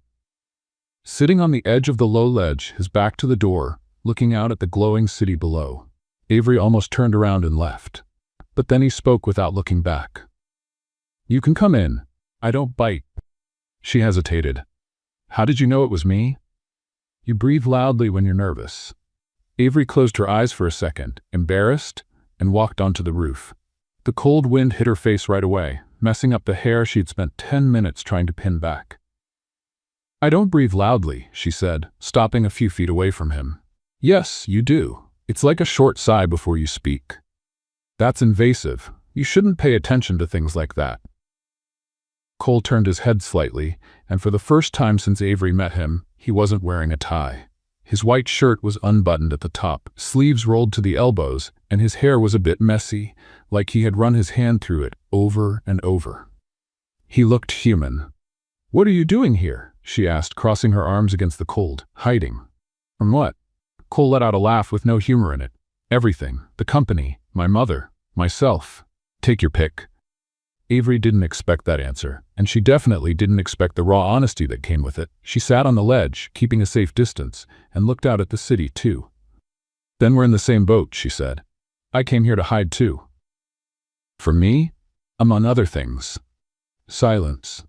sitting on the edge of the low ledge, his back to the door, looking out at the glowing city below. Avery almost turned around and left, but then he spoke without looking back. "You can come in. I don't bite." She hesitated. "How did you know it was me?" "You breathe loudly when you're nervous." Avery closed her eyes for a second, embarrassed, and walked onto the roof. The cold wind hit her face right away, messing up the hair she'd spent 10 minutes trying to pin back. "I don't breathe loudly," she said, stopping a few feet away from him. "Yes, you do. It's like a short sigh before you speak. That's invasive. You shouldn't pay attention to things like that." Cole turned his head slightly, and for the first time since Avery met him, he wasn't wearing a tie. His white shirt was unbuttoned at the top, sleeves rolled to the elbows, and his hair was a bit messy, like he had run his hand through it over and over. He looked human. "What are you doing here?" she asked, crossing her arms against the cold. "Hiding." "From what?" Cole let out a laugh with no humor in it. "Everything. The company, my mother, myself. Take your pick." Avery didn't expect that answer, and she definitely didn't expect the raw honesty that came with it. She sat on the ledge, keeping a safe distance, and looked out at the city, too. "Then we're in the same boat," she said. "I came here to hide, too." "For me?" "Among other things." Silence.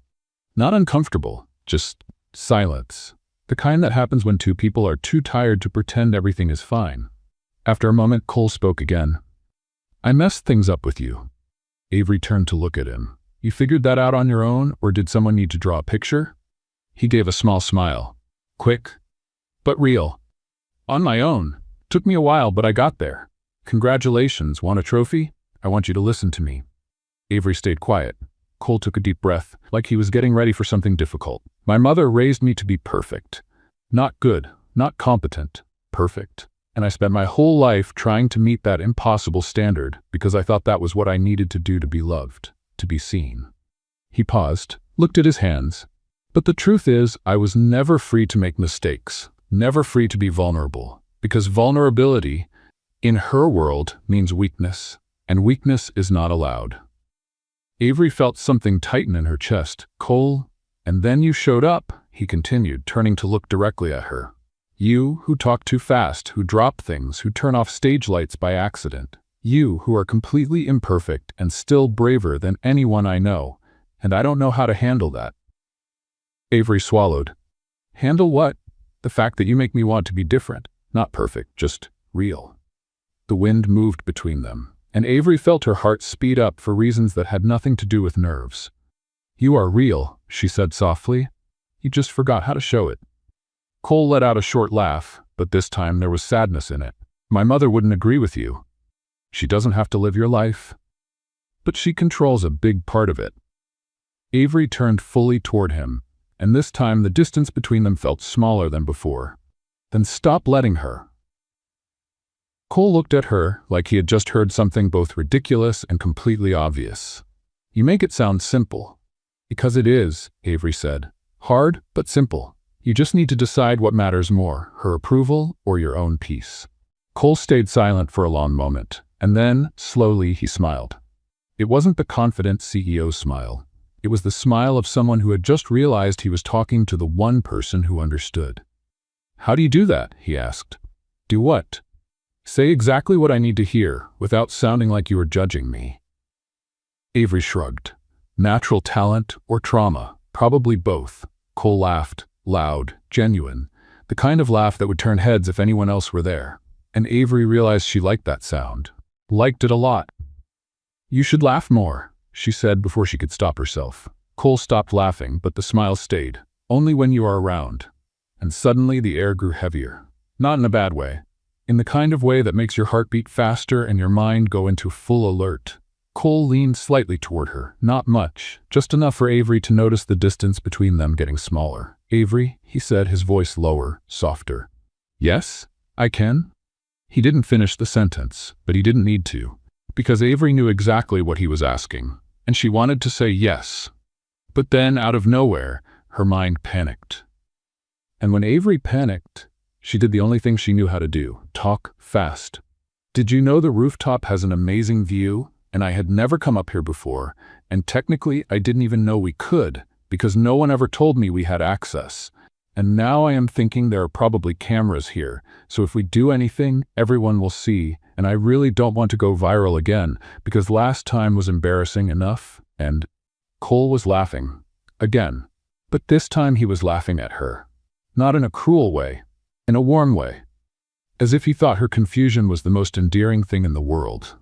Not uncomfortable, just silence. The kind that happens when two people are too tired to pretend everything is fine. After a moment, Cole spoke again. "I messed things up with you." Avery turned to look at him. "You figured that out on your own, or did someone need to draw a picture?" He gave a small smile. "Quick, but real. On my own. Took me a while, but I got there. Congratulations. Want a trophy? I want you to listen to me." Avery stayed quiet. Cole took a deep breath, like he was getting ready for something difficult. "My mother raised me to be perfect. Not good, not competent, perfect. And I spent my whole life trying to meet that impossible standard because I thought that was what I needed to do to be loved, to be seen." He paused, looked at his hands. "But the truth is, I was never free to make mistakes, never free to be vulnerable, because vulnerability, in her world, means weakness, and weakness is not allowed." Avery felt something tighten in her chest. "Cole, and then you showed up," he continued, turning to look directly at her. "You who talk too fast, who drop things, who turn off stage lights by accident. You who are completely imperfect and still braver than anyone I know, and I don't know how to handle that." Avery swallowed. "Handle what?" "The fact that you make me want to be different, not perfect, just real." The wind moved between them, and Avery felt her heart speed up for reasons that had nothing to do with nerves. "You are real," she said softly. "You just forgot how to show it." Cole let out a short laugh, but this time there was sadness in it. "My mother wouldn't agree with you. She doesn't have to live your life, but she controls a big part of it." Avery turned fully toward him, and this time the distance between them felt smaller than before. "Then stop letting her." Cole looked at her like he had just heard something both ridiculous and completely obvious. "You make it sound simple." "Because it is," Avery said. "Hard, but simple. You just need to decide what matters more, her approval or your own peace." Cole stayed silent for a long moment, and then, slowly, he smiled. It wasn't the confident CEO smile. It was the smile of someone who had just realized he was talking to the one person who understood. "How do you do that?" he asked. "Do what?" "Say exactly what I need to hear, without sounding like you are judging me." Avery shrugged. "Natural talent or trauma? Probably both." Cole laughed. Loud, genuine, the kind of laugh that would turn heads if anyone else were there. And Avery realized she liked that sound. Liked it a lot. "You should laugh more," she said before she could stop herself. Cole stopped laughing, but the smile stayed. "Only when you are around." And suddenly the air grew heavier. Not in a bad way. In the kind of way that makes your heart beat faster and your mind go into full alert. Cole leaned slightly toward her, not much, just enough for Avery to notice the distance between them getting smaller. "Avery," he said, his voice lower, softer. "Yes, I can?" He didn't finish the sentence, but he didn't need to, because Avery knew exactly what he was asking, and she wanted to say yes. But then, out of nowhere, her mind panicked. And when Avery panicked, she did the only thing she knew how to do: talk fast. "Did you know the rooftop has an amazing view? And I had never come up here before, and technically I didn't even know we could, because no one ever told me we had access. And now I am thinking there are probably cameras here, so if we do anything, everyone will see, and I really don't want to go viral again, because last time was embarrassing enough." And Cole was laughing. Again. But this time he was laughing at her. Not in a cruel way, in a warm way. As if he thought her confusion was the most endearing thing in the world.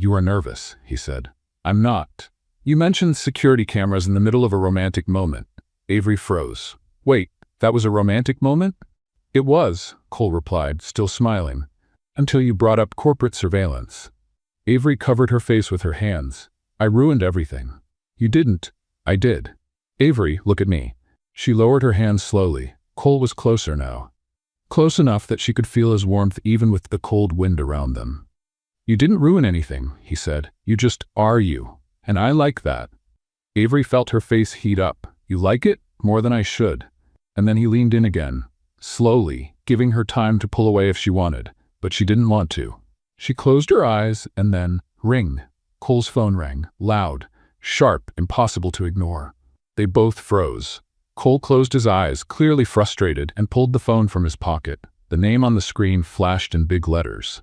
"You are nervous," he said. "I'm not. You mentioned security cameras in the middle of a romantic moment." Avery froze. "Wait, that was a romantic moment?" "It was," Cole replied, still smiling, "until you brought up corporate surveillance." Avery covered her face with her hands. "I ruined everything." "You didn't." "I did." "Avery, look at me." She lowered her hands slowly. Cole was closer now. Close enough that she could feel his warmth even with the cold wind around them. "You didn't ruin anything," he said. "You just are you. And I like that." Avery felt her face heat up. "You like it? More than I should." And then he leaned in again, slowly, giving her time to pull away if she wanted, but she didn't want to. She closed her eyes and then, ring. Cole's phone rang, loud, sharp, impossible to ignore. They both froze. Cole closed his eyes, clearly frustrated, and pulled the phone from his pocket. The name on the screen flashed in big letters.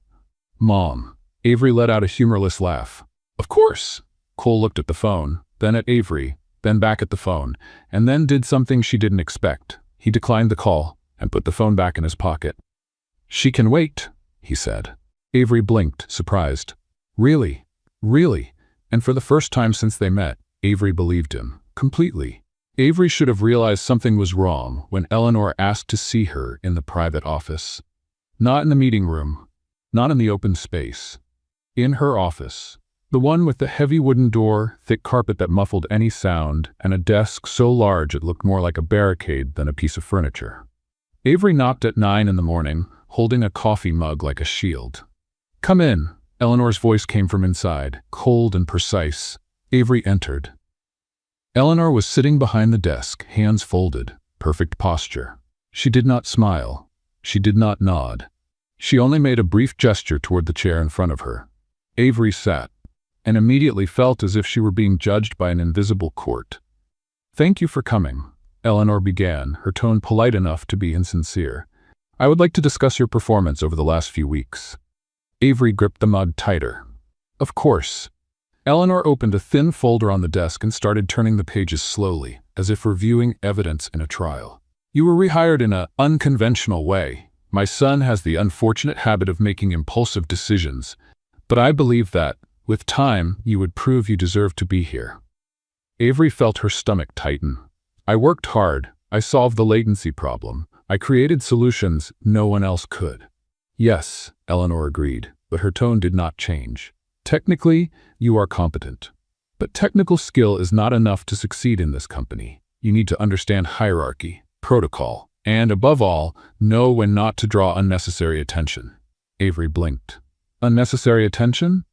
"Mom." Avery let out a humorless laugh. "Of course." Cole looked at the phone, then at Avery, then back at the phone, and then did something she didn't expect. He declined the call and put the phone back in his pocket. "She can wait," he said. Avery blinked, surprised. "Really? Really?" And for the first time since they met, Avery believed him, completely. Avery should have realized something was wrong when Eleanor asked to see her in the private office. Not in the meeting room, not in the open space. In her office. The one with the heavy wooden door, thick carpet that muffled any sound, and a desk so large it looked more like a barricade than a piece of furniture. Avery knocked at 9 in the morning, holding a coffee mug like a shield. "Come in." Eleanor's voice came from inside, cold and precise. Avery entered. Eleanor was sitting behind the desk, hands folded, perfect posture. She did not smile. She did not nod. She only made a brief gesture toward the chair in front of her. Avery sat, and immediately felt as if she were being judged by an invisible court. "Thank you for coming," Eleanor began, her tone polite enough to be insincere. "I would like to discuss your performance over the last few weeks." Avery gripped the mug tighter. "Of course." Eleanor opened a thin folder on the desk and started turning the pages slowly, as if reviewing evidence in a trial. "You were rehired in an unconventional way. My son has the unfortunate habit of making impulsive decisions, but I believe that, with time, you would prove you deserve to be here." Avery felt her stomach tighten. "I worked hard. I solved the latency problem. I created solutions no one else could." "Yes," Eleanor agreed, but her tone did not change. "Technically, you are competent. But technical skill is not enough to succeed in this company. You need to understand hierarchy, protocol, and, above all, know when not to draw unnecessary attention." Avery blinked. "Unnecessary attention?"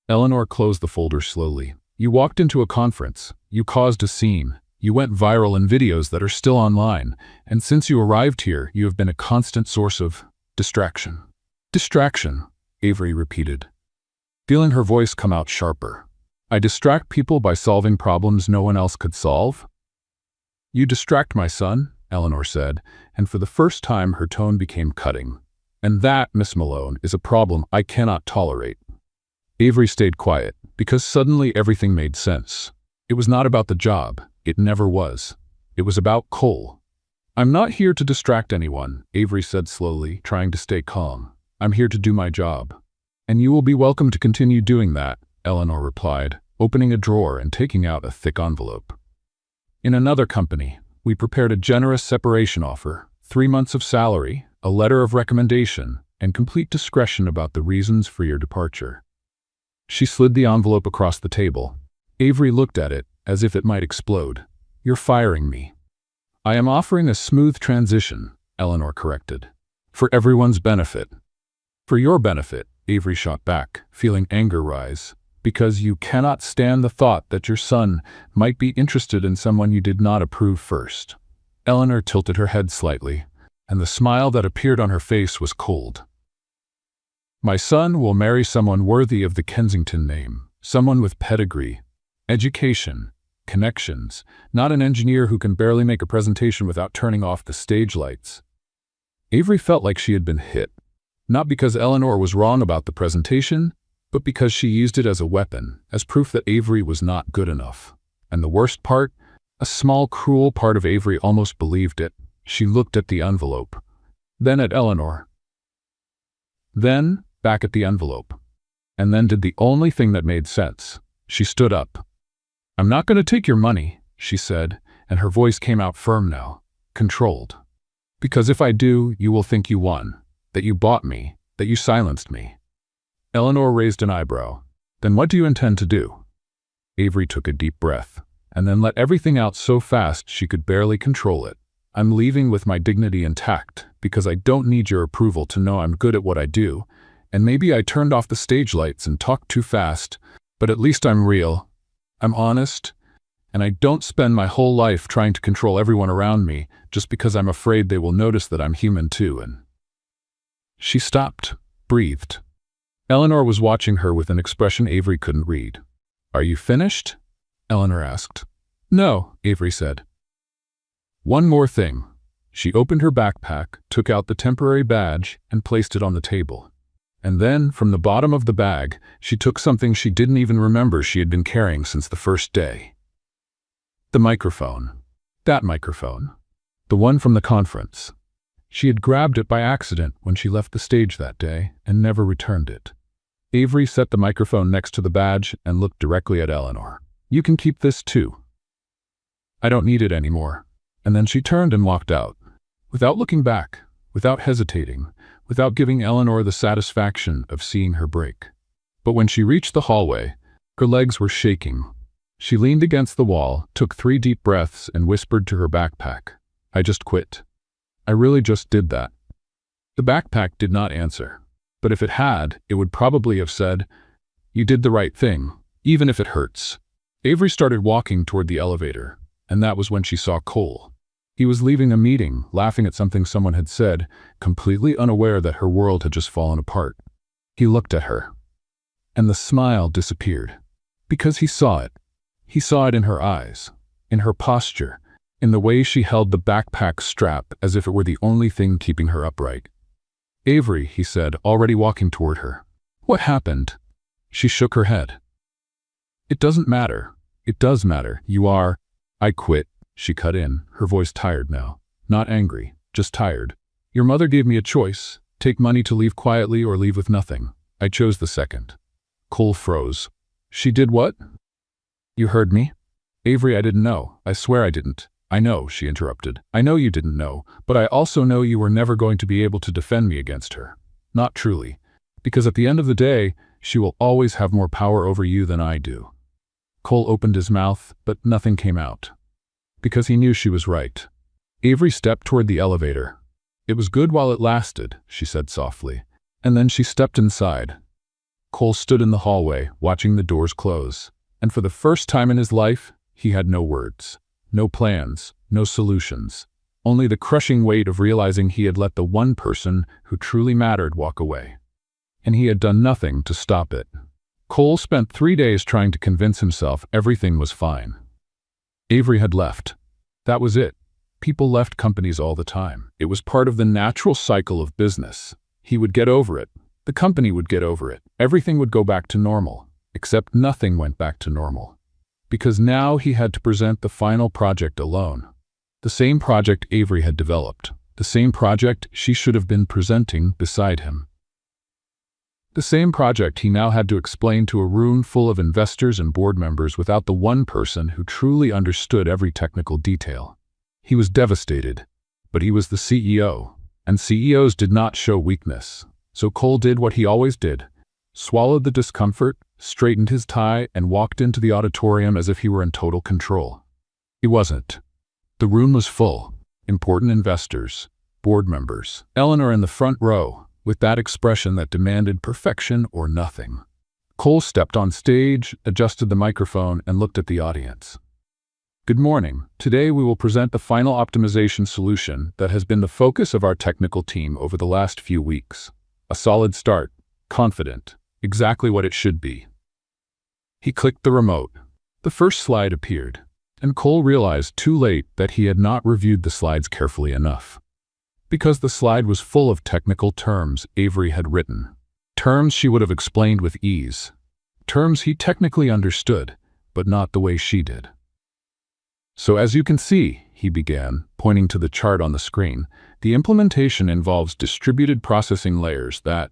Eleanor closed the folder slowly. "You walked into a conference. You caused a scene. You went viral in videos that are still online. And since you arrived here, you have been a constant source of distraction." "Distraction," Avery repeated, feeling her voice come out sharper. "I distract people by solving problems no one else could solve?" "You distract my son," Eleanor said, and for the first time her tone became cutting. "And that, Miss Malone, is a problem I cannot tolerate." Avery stayed quiet, because suddenly everything made sense. It was not about the job. It never was. It was about Cole. "I'm not here to distract anyone," Avery said slowly, trying to stay calm. "I'm here to do my job." "And you will be welcome to continue doing that," Eleanor replied, opening a drawer and taking out a thick envelope. "In another company, we prepared a generous separation offer, 3 months of salary, a letter of recommendation, and complete discretion about the reasons for your departure. She slid the envelope across the table. Avery looked at it as if it might explode. You're firing me. I am offering a smooth transition, Eleanor corrected. For everyone's benefit. For your benefit, Avery shot back, feeling anger rise. Because you cannot stand the thought that your son might be interested in someone you did not approve first. Eleanor tilted her head slightly, and the smile that appeared on her face was cold. My son will marry someone worthy of the Kensington name, someone with pedigree, education, connections, not an engineer who can barely make a presentation without turning off the stage lights. Avery felt like she had been hit, not because Eleanor was wrong about the presentation, but because she used it as a weapon, as proof that Avery was not good enough. And the worst part, a small, cruel part of Avery almost believed it. She looked at the envelope, then at Eleanor, then back at the envelope, and then did the only thing that made sense. She stood up. I'm not going to take your money, she said, and her voice came out firm now, controlled. Because if I do, you will think you won, that you bought me, that you silenced me. Eleanor raised an eyebrow. Then what do you intend to do? Avery took a deep breath, and then let everything out so fast she could barely control it. I'm leaving with my dignity intact, because I don't need your approval to know I'm good at what I do, and maybe I turned off the stage lights and talked too fast, but at least I'm real, I'm honest, and I don't spend my whole life trying to control everyone around me just because I'm afraid they will notice that I'm human too. And she stopped, breathed. Eleanor was watching her with an expression Avery couldn't read. Are you finished? Eleanor asked. No, Avery said. One more thing. She opened her backpack, took out the temporary badge, and placed it on the table. And then, from the bottom of the bag, she took something she didn't even remember she had been carrying since the first day. The microphone. That microphone. The one from the conference. She had grabbed it by accident when she left the stage that day and never returned it. Avery set the microphone next to the badge and looked directly at Eleanor. You can keep this too. I don't need it anymore. And then she turned and walked out, without looking back, without hesitating, without giving Eleanor the satisfaction of seeing her break. But when she reached the hallway, her legs were shaking. She leaned against the wall, took 3 deep breaths, and whispered to her backpack, I just quit. I really just did that. The backpack did not answer, but if it had, it would probably have said, you did the right thing, even if it hurts. Avery started walking toward the elevator, and that was when she saw Cole. He was leaving a meeting, laughing at something someone had said, completely unaware that her world had just fallen apart. He looked at her, and the smile disappeared, because he saw it. He saw it in her eyes, in her posture, in the way she held the backpack strap as if it were the only thing keeping her upright. Avery, he said, already walking toward her. What happened? She shook her head. It doesn't matter. It does matter. You are. I quit, she cut in, her voice tired now. Not angry, just tired. Your mother gave me a choice, take money to leave quietly or leave with nothing. I chose the second. Cole froze. She did what? You heard me? Avery, I didn't know. I swear I didn't. I know, she interrupted. I know you didn't know, but I also know you were never going to be able to defend me against her. Not truly. Because at the end of the day, she will always have more power over you than I do. Cole opened his mouth, but nothing came out. Because he knew she was right. Avery stepped toward the elevator. It was good while it lasted, she said softly. And then she stepped inside. Cole stood in the hallway, watching the doors close. And for the first time in his life, he had no words. No plans, no solutions. Only the crushing weight of realizing he had let the one person who truly mattered walk away. And he had done nothing to stop it. Cole spent 3 days trying to convince himself everything was fine. Avery had left. That was it. People left companies all the time. It was part of the natural cycle of business. He would get over it. The company would get over it. Everything would go back to normal. Except nothing went back to normal. Because now he had to present the final project alone. The same project Avery had developed. The same project she should have been presenting beside him. The same project he now had to explain to a room full of investors and board members without the one person who truly understood every technical detail. He was devastated, but he was the CEO, And CEOs did not show weakness. So Cole did what he always did, swallowed the discomfort, straightened his tie, and walked into the auditorium as if he were in total control. He wasn't. The room was full. Important investors, board members, Eleanor in the front row, with that expression that demanded perfection or nothing. Cole stepped on stage, adjusted the microphone, and looked at the audience. Good morning. Today we will present the final optimization solution that has been the focus of our technical team over the last few weeks. A solid start, confident, exactly what it should be. He clicked the remote. The first slide appeared, and Cole realized too late that he had not reviewed the slides carefully enough. Because the slide was full of technical terms Avery had written. Terms she would have explained with ease. Terms he technically understood, but not the way she did. So as you can see, he began, pointing to the chart on the screen, the implementation involves distributed processing layers that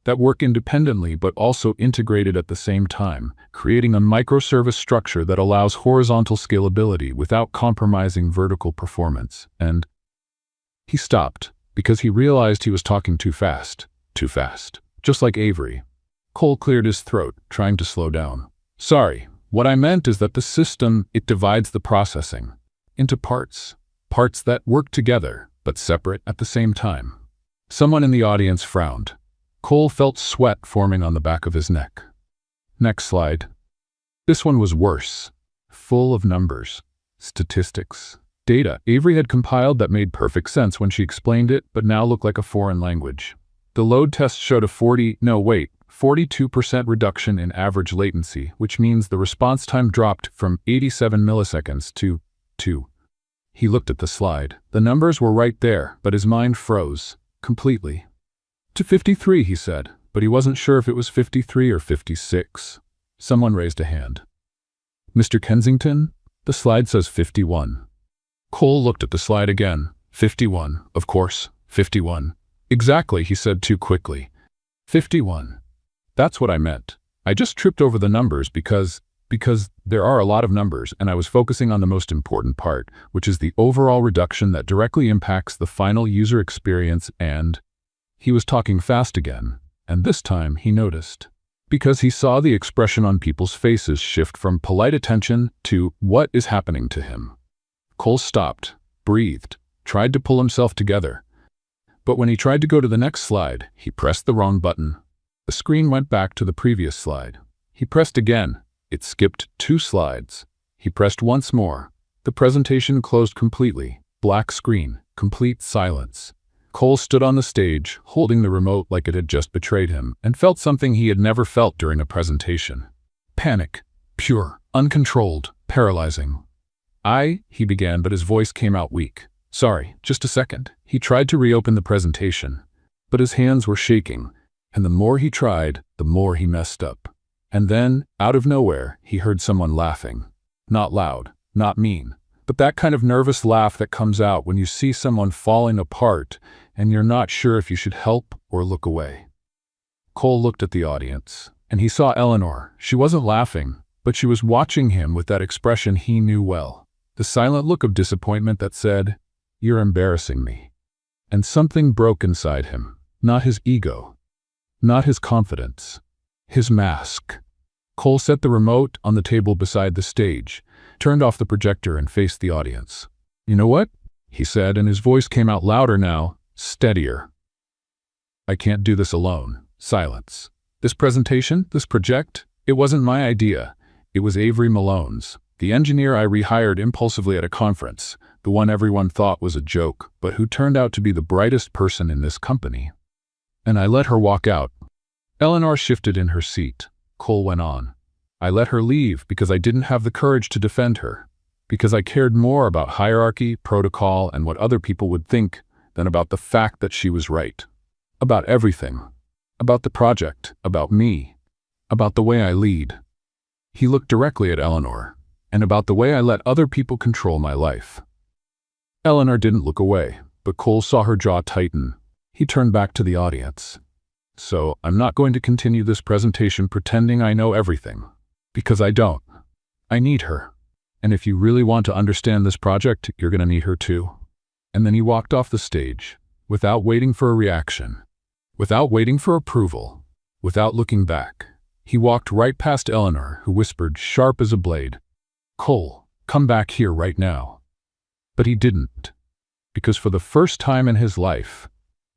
work independently but also integrated at the same time, creating a microservice structure that allows horizontal scalability without compromising vertical performance. And he stopped, because he realized he was talking too fast, just like Avery. Cole cleared his throat, trying to slow down. Sorry. What I meant is that the system, it divides the processing into parts that work together, but separate at the same time. Someone in the audience frowned. Cole felt sweat forming on the back of his neck. Next slide. This one was worse. Full of numbers, statistics, data Avery had compiled that made perfect sense when she explained it, but now looked like a foreign language. The load test showed a 42% reduction in average latency, which means the response time dropped from 87 milliseconds to 2. He looked at the slide. The numbers were right there, but his mind froze, completely. To 53, he said, but he wasn't sure if it was 53 or 56. Someone raised a hand. Mr. Kensington, the slide says 51. Cole looked at the slide again. 51, of course, 51. Exactly, he said too quickly. 51. That's what I meant. I just tripped over the numbers because there are a lot of numbers, and I was focusing on the most important part, which is the overall reduction that directly impacts the final user experience. And he was talking fast again, and this time he noticed. Because he saw the expression on people's faces shift from polite attention to what is happening to him. Cole stopped, breathed, tried to pull himself together. But when he tried to go to the next slide, he pressed the wrong button. The screen went back to the previous slide. He pressed again. It skipped 2 slides. He pressed once more. The presentation closed completely. Black screen. Complete silence. Cole stood on the stage, holding the remote like it had just betrayed him, and felt something he had never felt during a presentation. Panic. Pure. Uncontrolled. Paralyzing. He began, but his voice came out weak. Sorry, just a second. He tried to reopen the presentation, but his hands were shaking. And the more he tried, the more he messed up. And then, out of nowhere, he heard someone laughing. Not loud, not mean, but that kind of nervous laugh that comes out when you see someone falling apart and you're not sure if you should help or look away. Cole looked at the audience, and he saw Eleanor. She wasn't laughing, but she was watching him with that expression he knew well. The silent look of disappointment that said, "You're embarrassing me." And something broke inside him. Not his ego. Not his confidence. His mask. Cole set the remote on the table beside the stage, turned off the projector and faced the audience. "You know what?" he said, and his voice came out louder now, steadier. "I can't do this alone." Silence. "This presentation, this project, it wasn't my idea. It was Avery Malone's, the engineer I rehired impulsively at a conference, the one everyone thought was a joke, but who turned out to be the brightest person in this company. And I let her walk out." Eleanor shifted in her seat. Cole went on. "I let her leave because I didn't have the courage to defend her, because I cared more about hierarchy, protocol, and what other people would think than about the fact that she was right. About everything. About the project, about me, about the way I lead." He looked directly at Eleanor, and about the way I let other people control my life. Eleanor didn't look away, but Cole saw her jaw tighten. He turned back to the audience. "So, I'm not going to continue this presentation pretending I know everything. Because I don't. I need her. And if you really want to understand this project, you're going to need her too." And then he walked off the stage, without waiting for a reaction, without waiting for approval, without looking back. He walked right past Eleanor, who whispered, sharp as a blade, "Cole, come back here right now." But he didn't, because for the first time in his life,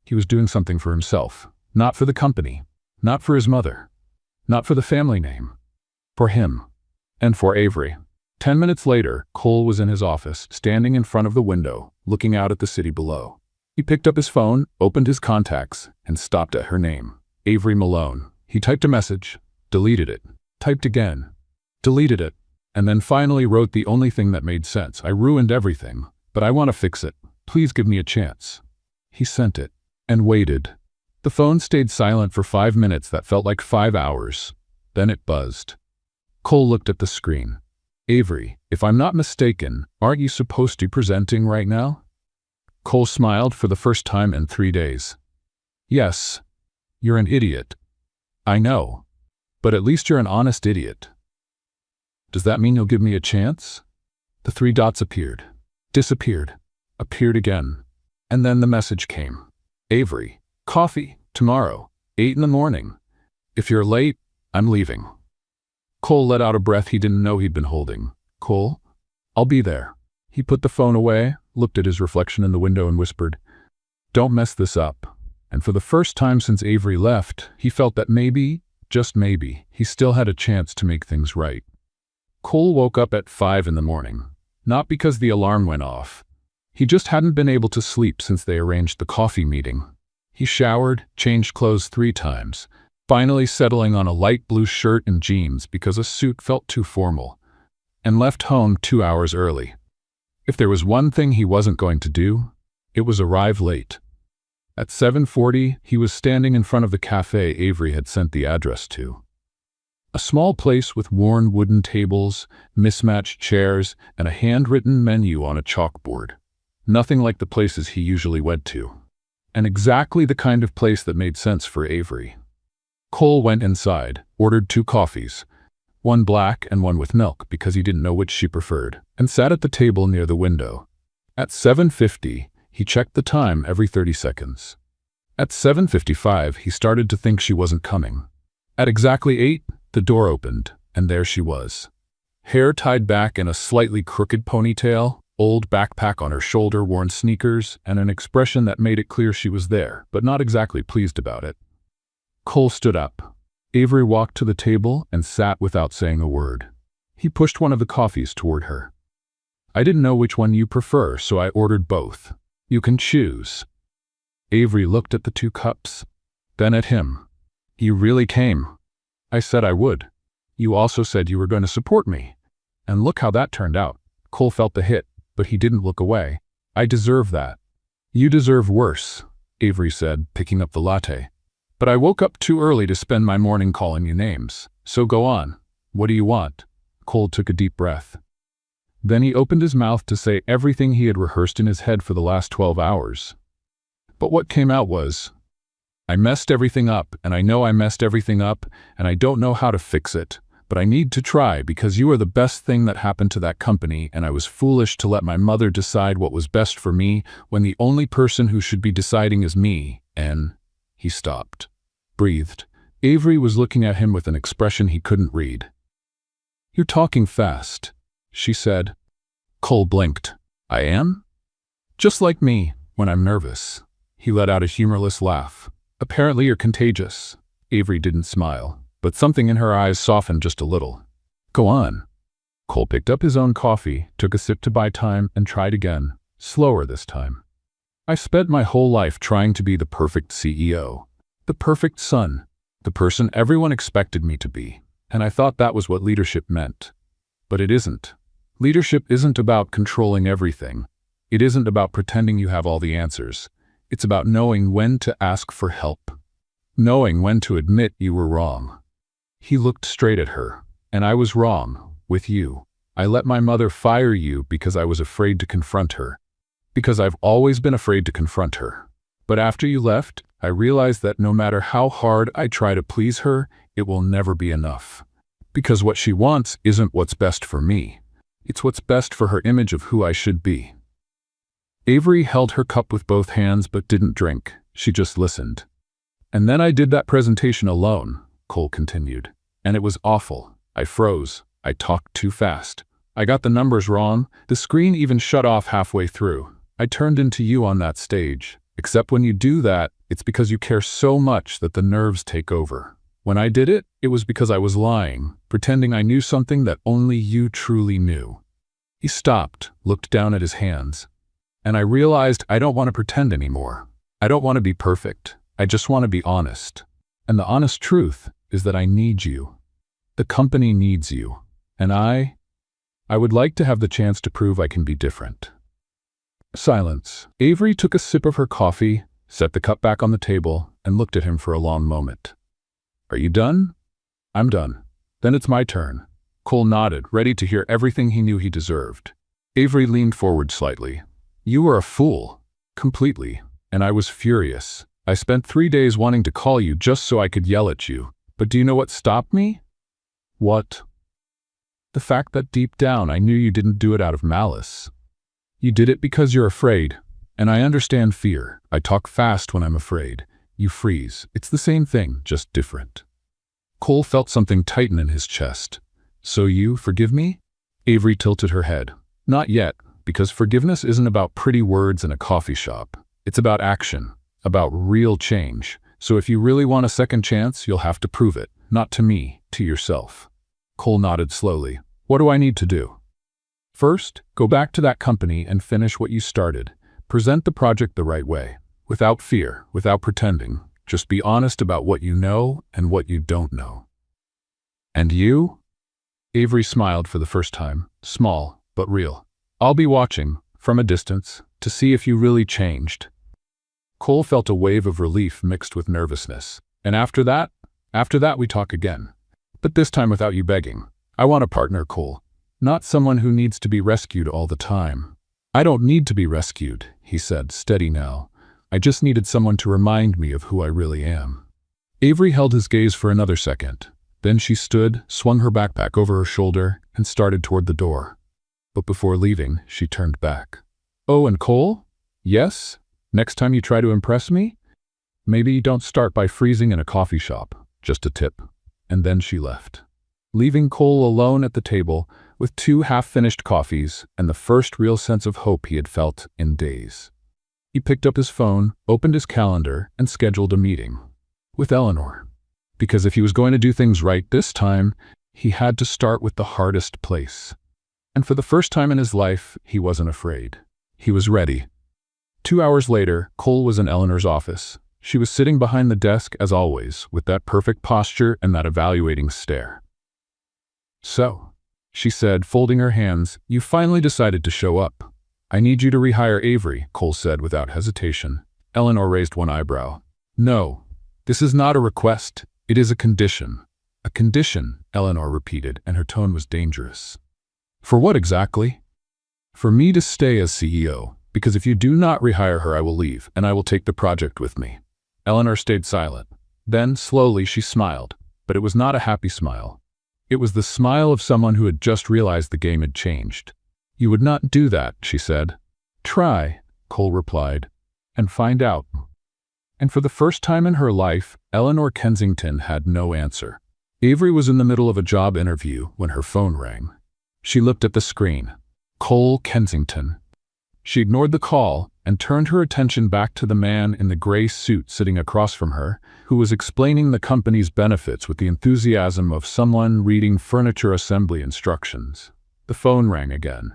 he was doing something for himself, not for the company, not for his mother, not for the family name, for him, and for Avery. 10 minutes later, Cole was in his office, standing in front of the window, looking out at the city below. He picked up his phone, opened his contacts, and stopped at her name, Avery Malone. He typed a message, deleted it, typed again, deleted it, and then finally wrote the only thing that made sense. "I ruined everything, but I want to fix it. Please give me a chance." He sent it, and waited. The phone stayed silent for 5 minutes that felt like 5 hours. Then it buzzed. Cole looked at the screen. "Avery, if I'm not mistaken, aren't you supposed to be presenting right now?" Cole smiled for the first time in 3 days. "Yes. You're an idiot. I know. But at least you're an honest idiot." "Does that mean you'll give me a chance?" The 3 dots appeared, disappeared, appeared again. And then the message came. "Avery, coffee, tomorrow, 8 in the morning. If you're late, I'm leaving." Cole let out a breath he didn't know he'd been holding. "Cole, I'll be there." He put the phone away, looked at his reflection in the window and whispered, "Don't mess this up." And for the first time since Avery left, he felt that maybe, just maybe, he still had a chance to make things right. Cole woke up at 5 in the morning, not because the alarm went off. He just hadn't been able to sleep since they arranged the coffee meeting. He showered, changed clothes 3 times, finally settling on a light blue shirt and jeans because a suit felt too formal, and left home 2 hours early. If there was one thing he wasn't going to do, it was arrive late. At 7:40, he was standing in front of the cafe Avery had sent the address to. A small place with worn wooden tables, mismatched chairs, and a handwritten menu on a chalkboard. Nothing like the places he usually went to, and exactly the kind of place that made sense for Avery. Cole went inside, ordered 2 coffees, one black and one with milk because he didn't know which she preferred, and sat at the table near the window. At 7:50, he checked the time every 30 seconds. At 7:55, he started to think she wasn't coming. At exactly 8, the door opened, and there she was. Hair tied back in a slightly crooked ponytail, old backpack on her shoulder, worn sneakers, and an expression that made it clear she was there, but not exactly pleased about it. Cole stood up. Avery walked to the table and sat without saying a word. He pushed one of the coffees toward her. "I didn't know which one you prefer, so I ordered both. You can choose." Avery looked at the 2 cups, then at him. "You really came." "I said I would. You also said you were going to support me. And look how that turned out." Cole felt the hit, but he didn't look away. "I deserve that." "You deserve worse," Avery said, picking up the latte. "But I woke up too early to spend my morning calling you names. So go on. What do you want?" Cole took a deep breath. Then he opened his mouth to say everything he had rehearsed in his head for the last 12 hours. But what came out was, "I messed everything up, and I know I messed everything up, and I don't know how to fix it, but I need to try because you are the best thing that happened to that company, and I was foolish to let my mother decide what was best for me when the only person who should be deciding is me, and..." He stopped, breathed. Avery was looking at him with an expression he couldn't read. "You're talking fast," she said. Cole blinked. "I am?" "Just like me, when I'm nervous." He let out a humorless laugh. "Apparently you're contagious." Avery didn't smile, but something in her eyes softened just a little. "Go on." Cole picked up his own coffee, took a sip to buy time, and tried again, slower this time. "I spent my whole life trying to be the perfect CEO, the perfect son, the person everyone expected me to be, and I thought that was what leadership meant. But it isn't. Leadership isn't about controlling everything. It isn't about pretending you have all the answers. It's about knowing when to ask for help, knowing when to admit you were wrong." He looked straight at her. "And I was wrong, with you. I let my mother fire you because I was afraid to confront her. Because I've always been afraid to confront her. But after you left, I realized that no matter how hard I try to please her, it will never be enough. Because what she wants isn't what's best for me. It's what's best for her image of who I should be." Avery held her cup with both hands but didn't drink. She just listened. And then I did that presentation alone, Cole continued. And it was awful. I froze. I talked too fast. I got the numbers wrong. The screen even shut off halfway through. I turned into you on that stage. Except when you do that, it's because you care so much that the nerves take over. When I did it, it was because I was lying, pretending I knew something that only you truly knew. He stopped, looked down at his hands. And I realized I don't want to pretend anymore. I don't want to be perfect. I just want to be honest. And the honest truth is that I need you. The company needs you. And I would like to have the chance to prove I can be different. Silence. Avery took a sip of her coffee, set the cup back on the table, and looked at him for a long moment. Are you done? I'm done. Then it's my turn. Cole nodded, ready to hear everything he knew he deserved. Avery leaned forward slightly. You were a fool. Completely. And I was furious. I spent 3 days wanting to call you just so I could yell at you. But do you know what stopped me? What? The fact that deep down I knew you didn't do it out of malice. You did it because you're afraid. And I understand fear. I talk fast when I'm afraid. You freeze. It's the same thing, just different. Cole felt something tighten in his chest. So you forgive me? Avery tilted her head. Not yet, because forgiveness isn't about pretty words in a coffee shop. It's about action, about real change. So if you really want a second chance, you'll have to prove it. Not to me, to yourself. Cole nodded slowly. What do I need to do? First, go back to that company and finish what you started. Present the project the right way. Without fear, without pretending. Just be honest about what you know and what you don't know. And you? Avery smiled for the first time, small but real. I'll be watching, from a distance, to see if you really changed. Cole felt a wave of relief mixed with nervousness. And after that we talk again. But this time without you begging. I want a partner, Cole. Not someone who needs to be rescued all the time. I don't need to be rescued, he said, steady now. I just needed someone to remind me of who I really am. Avery held his gaze for another second. Then she stood, swung her backpack over her shoulder, and started toward the door. But before leaving, she turned back. Oh, and Cole? Yes? Next time you try to impress me? Maybe don't start by freezing in a coffee shop. Just a tip. And then she left, leaving Cole alone at the table with 2 half-finished coffees and the first real sense of hope he had felt in days. He picked up his phone, opened his calendar, and scheduled a meeting with Eleanor. Because if he was going to do things right this time, he had to start with the hardest place. And for the first time in his life, he wasn't afraid. He was ready. 2 hours later, Cole was in Eleanor's office. She was sitting behind the desk as always, with that perfect posture and that evaluating stare. So, she said, folding her hands, you finally decided to show up. I need you to rehire Avery, Cole said without hesitation. Eleanor raised one eyebrow. No, this is not a request. It is a condition. A condition, Eleanor repeated, and her tone was dangerous. For what exactly? For me to stay as CEO, because if you do not rehire her, I will leave, and I will take the project with me. Eleanor stayed silent. Then, slowly, she smiled, but it was not a happy smile. It was the smile of someone who had just realized the game had changed. You would not do that, she said. Try, Cole replied, and find out. And for the first time in her life, Eleanor Kensington had no answer. Avery was in the middle of a job interview when her phone rang. She looked at the screen. Cole Kensington. She ignored the call and turned her attention back to the man in the gray suit sitting across from her, who was explaining the company's benefits with the enthusiasm of someone reading furniture assembly instructions. The phone rang again.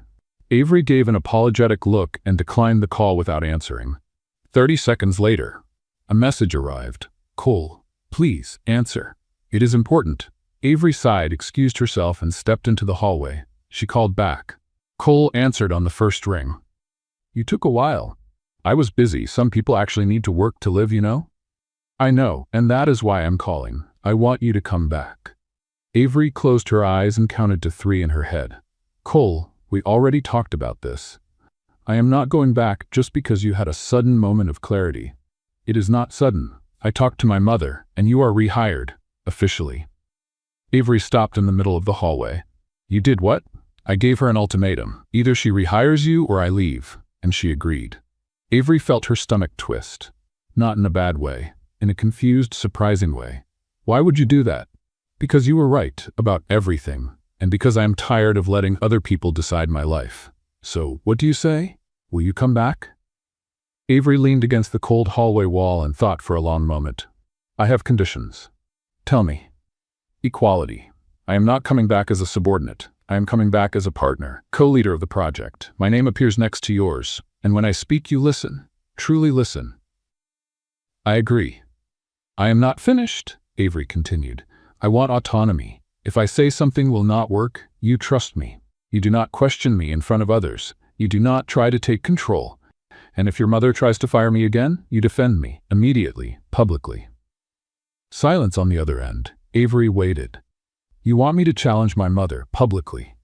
Avery gave an apologetic look and declined the call without answering. 30 seconds later, a message arrived. Cole, please, answer. It is important. Avery sighed, excused herself, and stepped into the hallway. She called back. Cole answered on the first ring. You took a while. I was busy. Some people actually need to work to live, you know? I know, and that is why I'm calling. I want you to come back. Avery closed her eyes and counted to 3 in her head. Cole, we already talked about this. I am not going back just because you had a sudden moment of clarity. It is not sudden. I talked to my mother, and you are rehired, officially. Avery stopped in the middle of the hallway. You did what? I gave her an ultimatum. Either she rehires you or I leave. and she agreed. Avery felt her stomach twist. Not in a bad way, in a confused, surprising way. Why would you do that? Because you were right about everything, and because I am tired of letting other people decide my life. So, what do you say? Will you come back? Avery leaned against the cold hallway wall and thought for a long moment. I have conditions. Tell me. Equality. I am not coming back as a subordinate. I am coming back as a partner, co-leader of the project. My name appears next to yours, and when I speak you listen. Truly listen. I agree. I am not finished, Avery continued. I want autonomy. If I say something will not work, you trust me. You do not question me in front of others. You do not try to take control. And if your mother tries to fire me again, you defend me, immediately, publicly. Silence on the other end. Avery waited. You want me to challenge my mother, publicly.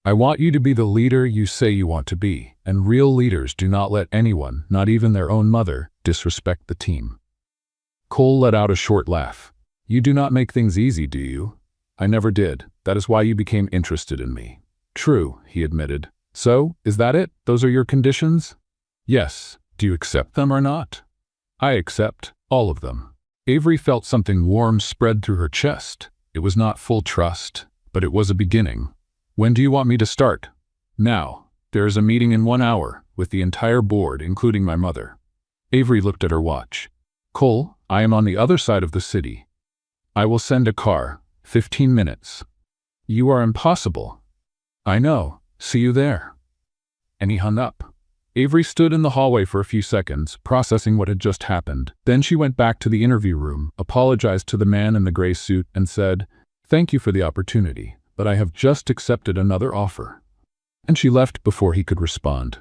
I want you to be the leader you say you want to be, and real leaders do not let anyone, not even their own mother, disrespect the team. Cole let out a short laugh. You do not make things easy, do you? I never did. That is why you became interested in me. True, he admitted. So, is that it? Those are your conditions? Yes. Do you accept them or not? I accept all of them. Avery felt something warm spread through her chest. It was not full trust, but it was a beginning. When do you want me to start? Now. There is a meeting in 1 hour, with the entire board, including my mother. Avery looked at her watch. Cole, I am on the other side of the city. I will send a car. 15 minutes. You are impossible. I know. See you there. And he hung up. Avery stood in the hallway for a few seconds, processing what had just happened. Then she went back to the interview room, apologized to the man in the gray suit, and said, Thank you for the opportunity, but I have just accepted another offer. And she left before he could respond.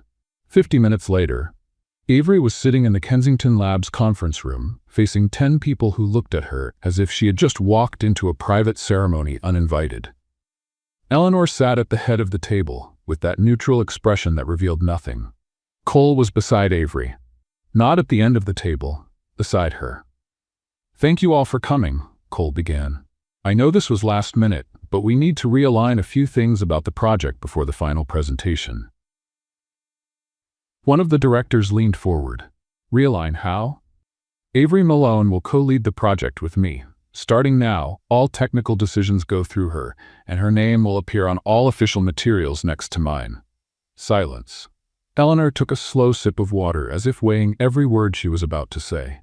50 minutes later, Avery was sitting in the Kensington Labs conference room, facing 10 people who looked at her as if she had just walked into a private ceremony uninvited. Eleanor sat at the head of the table, with that neutral expression that revealed nothing. Cole was beside Avery. Not at the end of the table, beside her. Thank you all for coming, Cole began. I know this was last minute, but we need to realign a few things about the project before the final presentation. One of the directors leaned forward. Realign how? Avery Malone will co-lead the project with me. Starting now, all technical decisions go through her, and her name will appear on all official materials next to mine. Silence. Eleanor took a slow sip of water as if weighing every word she was about to say.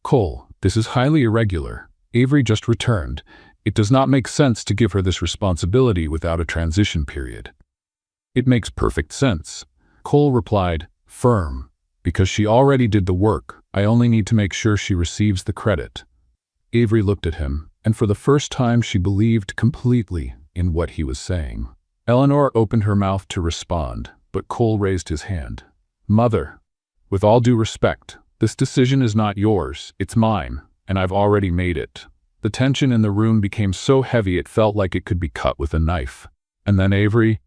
Cole, this is highly irregular. Avery just returned. It does not make sense to give her this responsibility without a transition period. It makes perfect sense. Cole replied, firm. Because she already did the work, I only need to make sure she receives the credit. Avery looked at him, and for the first time she believed completely in what he was saying. Eleanor opened her mouth to respond, but Cole raised his hand. Mother, with all due respect, this decision is not yours, it's mine, and I've already made it. The tension in the room became so heavy it felt like it could be cut with a knife. And then Avery,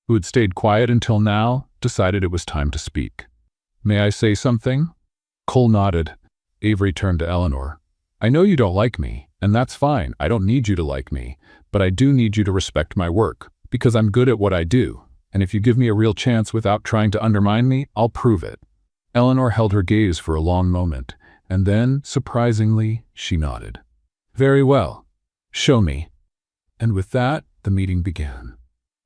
who had stayed quiet until now, decided it was time to speak. May I say something? Cole nodded. Avery turned to Eleanor. I know you don't like me, and that's fine. I don't need you to like me, but I do need you to respect my work, because I'm good at what I do, and if you give me a real chance without trying to undermine me, I'll prove it. Eleanor held her gaze for a long moment, and then, surprisingly, she nodded. Very well. Show me. And with that, the meeting began.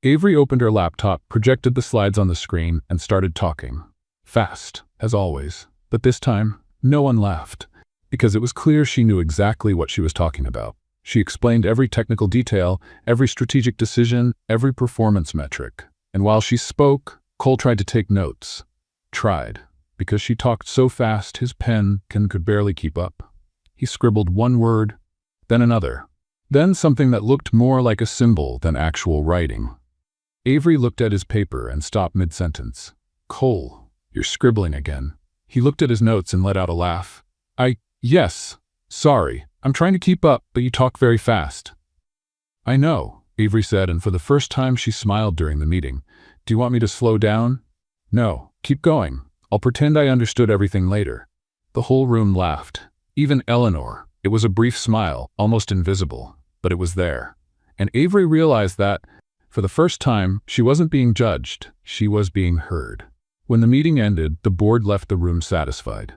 Avery opened her laptop, projected the slides on the screen, and started talking. Fast, as always, but this time, no one laughed, because it was clear she knew exactly what she was talking about. She explained every technical detail, every strategic decision, every performance metric. And while she spoke, Cole tried to take notes. Tried, because she talked so fast his pen could barely keep up. He scribbled one word, then another, then something that looked more like a symbol than actual writing. Avery looked at his paper and stopped mid-sentence. Cole, you're scribbling again. He looked at his notes and let out a laugh. Yes, sorry, I'm trying to keep up, but you talk very fast. I know, Avery said, and for the first time she smiled during the meeting. Do you want me to slow down? No, keep going. I'll pretend I understood everything later. The whole room laughed. Even Eleanor. It was a brief smile, almost invisible, but it was there. And Avery realized that, for the first time, she wasn't being judged, she was being heard. When the meeting ended, the board left the room satisfied.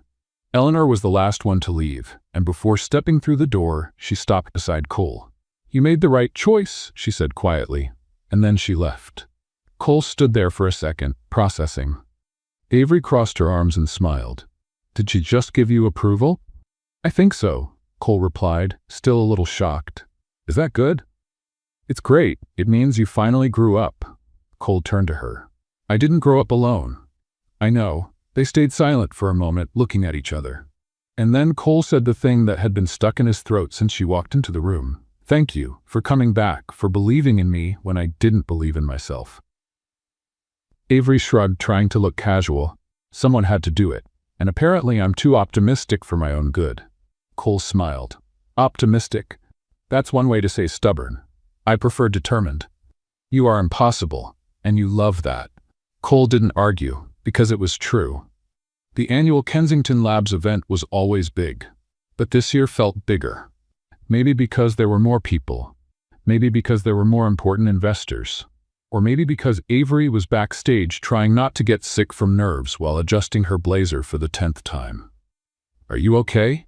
Eleanor was the last one to leave, and before stepping through the door, she stopped beside Cole. "You made the right choice," she said quietly, and then she left. Cole stood there for a second, processing. Avery crossed her arms and smiled. "Did she just give you approval?" "I think so," Cole replied, still a little shocked. "Is that good?" "It's great. It means you finally grew up." Cole turned to her. "I didn't grow up alone." "I know." They stayed silent for a moment, looking at each other. And then Cole said the thing that had been stuck in his throat since she walked into the room. "Thank you for coming back, for believing in me when I didn't believe in myself." Avery shrugged, trying to look casual. "Someone had to do it, and apparently I'm too optimistic for my own good." Cole smiled. "Optimistic? That's one way to say stubborn. I prefer determined. You are impossible, and you love that." Cole didn't argue, because it was true. The annual Kensington Labs event was always big, but this year felt bigger. Maybe because there were more people, maybe because there were more important investors, or maybe because Avery was backstage trying not to get sick from nerves while adjusting her blazer for the 10th time. "Are you okay?"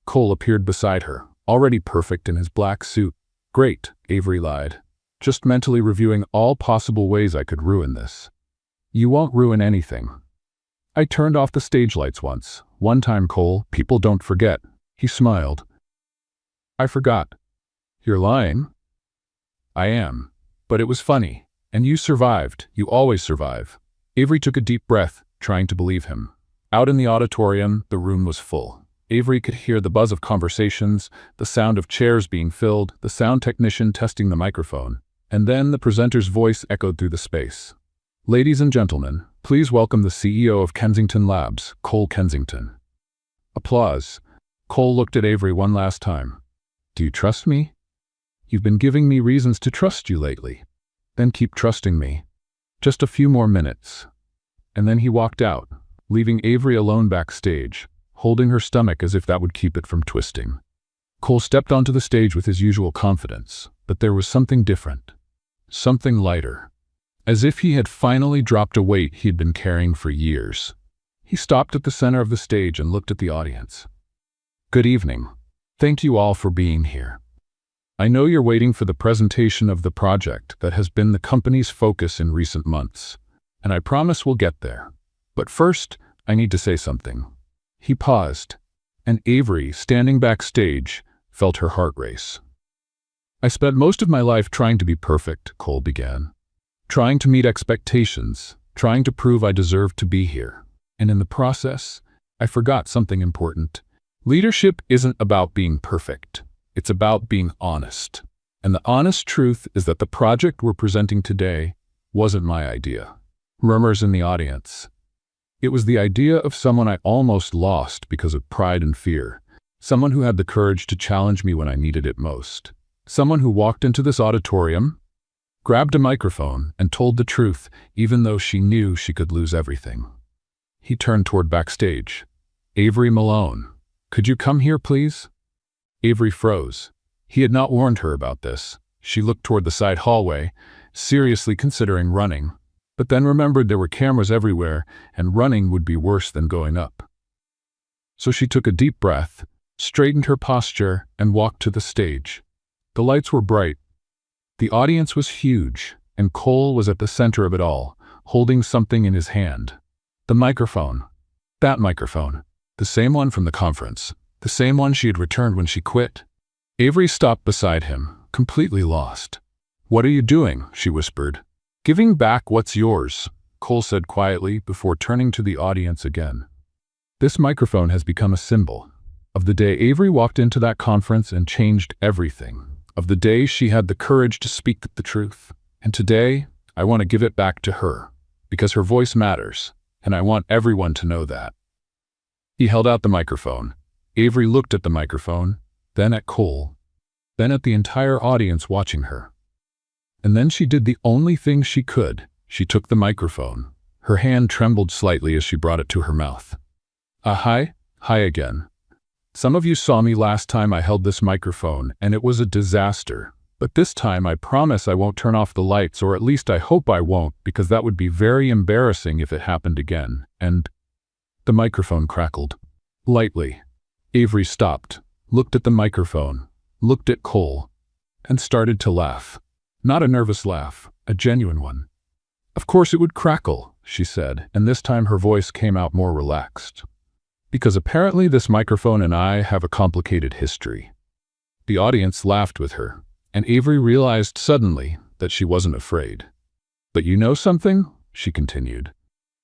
Cole appeared beside her, already perfect in his black suit. "Great," Avery lied. "Just mentally reviewing all possible ways I could ruin this." "You won't ruin anything." "I turned off the stage lights once. One time, Cole. People don't forget." He smiled. "I forgot." "You're lying." "I am. But it was funny. And you survived. You always survive." Avery took a deep breath, trying to believe him. Out in the auditorium, the room was full. Avery could hear the buzz of conversations, the sound of chairs being filled, the sound technician testing the microphone, and then the presenter's voice echoed through the space. "Ladies and gentlemen, please welcome the CEO of Kensington Labs, Cole Kensington." Applause. Cole looked at Avery one last time. "Do you trust me? You've been giving me reasons to trust you lately. Then keep trusting me. Just a few more minutes." And then he walked out, leaving Avery alone backstage, holding her stomach as if that would keep it from twisting. Cole stepped onto the stage with his usual confidence, but there was something different. Something lighter. As if he had finally dropped a weight he had been carrying for years. He stopped at the center of the stage and looked at the audience. "Good evening. Thank you all for being here. I know you're waiting for the presentation of the project that has been the company's focus in recent months, and I promise we'll get there. But first, I need to say something." He paused, and Avery, standing backstage, felt her heart race. "I spent most of my life trying to be perfect," Cole began. "Trying to meet expectations, trying to prove I deserved to be here. And in the process, I forgot something important. Leadership isn't about being perfect. It's about being honest. And the honest truth is that the project we're presenting today wasn't my idea." Murmurs in the audience. "It was the idea of someone I almost lost because of pride and fear. Someone who had the courage to challenge me when I needed it most. Someone who walked into this auditorium, grabbed a microphone, and told the truth, even though she knew she could lose everything." He turned toward backstage. "Avery Malone, could you come here, please?" Avery froze. He had not warned her about this. She looked toward the side hallway, seriously considering running, but then remembered there were cameras everywhere, and running would be worse than going up. So she took a deep breath, straightened her posture, and walked to the stage. The lights were bright. The audience was huge, and Cole was at the center of it all, holding something in his hand. The microphone. That microphone. The same one from the conference. The same one she had returned when she quit. Avery stopped beside him, completely lost. "What are you doing?" she whispered. "Giving back what's yours," Cole said quietly before turning to the audience again. "This microphone has become a symbol of the day Avery walked into that conference and changed everything, of the day she had the courage to speak the truth. And today, I want to give it back to her, because her voice matters, and I want everyone to know that." He held out the microphone. Avery looked at the microphone, then at Cole, then at the entire audience watching her. And then she did the only thing she could. She took the microphone. Her hand trembled slightly as she brought it to her mouth. Hi again. Some of you saw me last time I held this microphone, and it was a disaster. But this time I promise I won't turn off the lights, or at least I hope I won't, because that would be very embarrassing if it happened again." And the microphone crackled. Lightly. Avery stopped, looked at the microphone, looked at Cole, and started to laugh. Not a nervous laugh, a genuine one. "Of course it would crackle," she said, and this time her voice came out more relaxed. "Because apparently this microphone and I have a complicated history." The audience laughed with her, and Avery realized suddenly that she wasn't afraid. "But you know something?" she continued.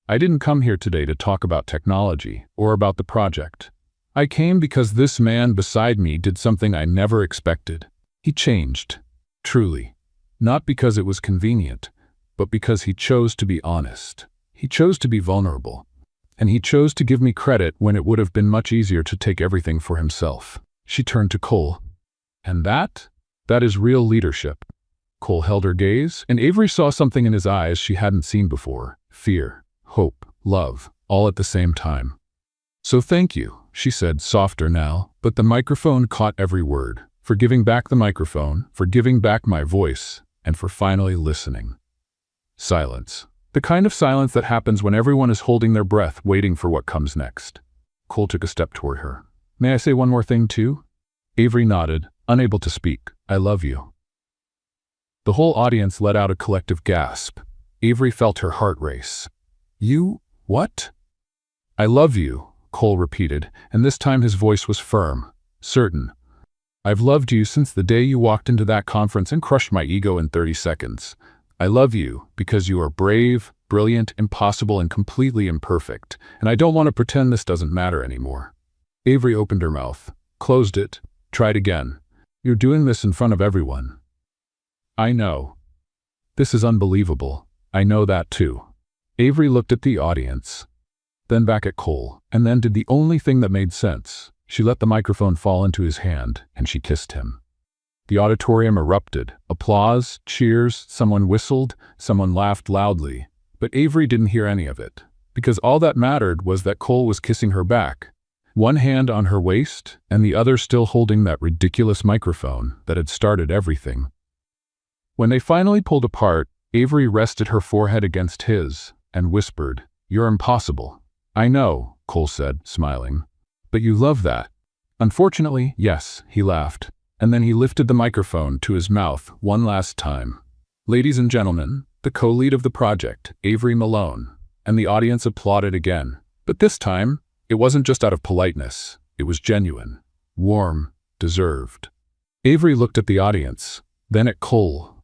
"I didn't come here today to talk about technology or about the project. I came because this man beside me did something I never expected. He changed. Truly. Not because it was convenient, but because he chose to be honest. He chose to be vulnerable. And he chose to give me credit when it would have been much easier to take everything for himself." She turned to Cole. "And that is real leadership." Cole held her gaze, and Avery saw something in his eyes she hadn't seen before. Fear, hope, love, all at the same time. "So thank you," she said, softer now, but the microphone caught every word. "For giving back the microphone, for giving back my voice, and for finally listening." Silence. The kind of silence that happens when everyone is holding their breath, waiting for what comes next. Cole took a step toward her. "May I say one more thing, too?" Avery nodded, unable to speak. "I love you." The whole audience let out a collective gasp. Avery felt her heart race. "You? What?" "I love you," Cole repeated, and this time his voice was firm, certain. "I've loved you since the day you walked into that conference and crushed my ego in 30 seconds. I love you because you are brave, brilliant, impossible, and completely imperfect, and I don't want to pretend this doesn't matter anymore." Avery opened her mouth, closed it, tried again. "You're doing this in front of everyone." "I know. This is unbelievable. I know that too." Avery looked at the audience, then back at Cole, and then did the only thing that made sense. She let the microphone fall into his hand, and she kissed him. The auditorium erupted. Applause, cheers, someone whistled, someone laughed loudly. But Avery didn't hear any of it, because all that mattered was that Cole was kissing her back, one hand on her waist, and the other still holding that ridiculous microphone that had started everything. When they finally pulled apart, Avery rested her forehead against his and whispered, "You're impossible." "I know," Cole said, smiling. "But you love that." "Unfortunately, yes," he laughed, and then he lifted the microphone to his mouth one last time. "Ladies and gentlemen, the co-lead of the project, Avery Malone," and the audience applauded again. But this time, it wasn't just out of politeness. It was genuine, warm, deserved. Avery looked at the audience, then at Cole,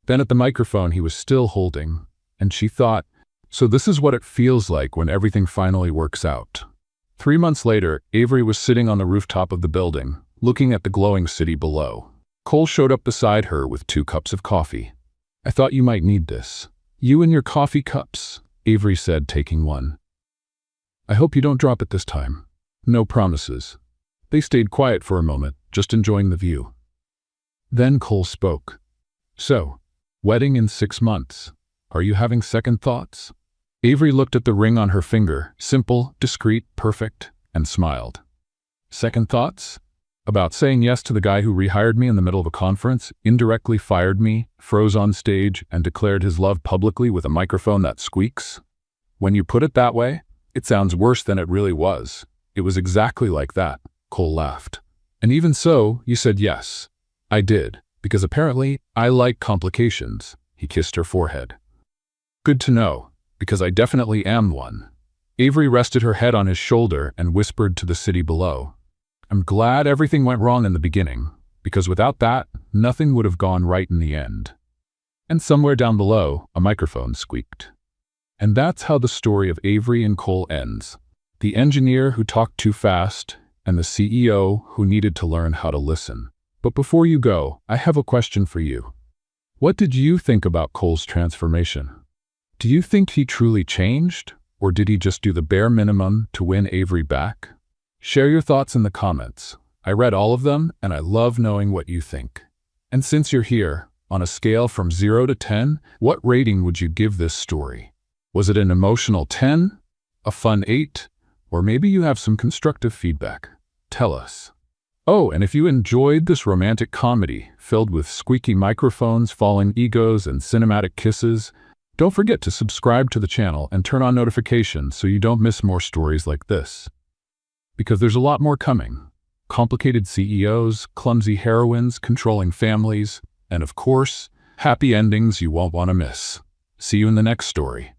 then at the microphone he was still holding, and she thought, so this is what it feels like when everything finally works out. 3 months later, Avery was sitting on the rooftop of the building, looking at the glowing city below. Cole showed up beside her with 2 cups of coffee. "I thought you might need this." "You and your coffee cups," Avery said, taking one. "I hope you don't drop it this time." "No promises." They stayed quiet for a moment, just enjoying the view. Then Cole spoke. "So, wedding in 6 months. Are you having second thoughts?" Avery looked at the ring on her finger, simple, discreet, perfect, and smiled. "Second thoughts? About saying yes to the guy who rehired me in the middle of a conference, indirectly fired me, froze on stage, and declared his love publicly with a microphone that squeaks? When you put it that way, it sounds worse than it really was. It was exactly like that," Cole laughed. "And even so, you said yes." "I did, because apparently I like complications." He kissed her forehead. "Good to know, because I definitely am one." Avery rested her head on his shoulder and whispered to the city below. "I'm glad everything went wrong in the beginning, because without that, nothing would have gone right in the end." And somewhere down below, a microphone squeaked. And that's how the story of Avery and Cole ends. The engineer who talked too fast, and the CEO who needed to learn how to listen. But before you go, I have a question for you. What did you think about Cole's transformation? Do you think he truly changed, or did he just do the bare minimum to win Avery back? Share your thoughts in the comments. I read all of them, and I love knowing what you think. And since you're here, on a scale from 0 to 10, what rating would you give this story? Was it an emotional 10, a fun 8, or maybe you have some constructive feedback? Tell us. Oh, and if you enjoyed this romantic comedy filled with squeaky microphones, falling egos, and cinematic kisses, don't forget to subscribe to the channel and turn on notifications so you don't miss more stories like this. Because there's a lot more coming. Complicated CEOs, clumsy heroines, controlling families, and of course, happy endings you won't want to miss. See you in the next story.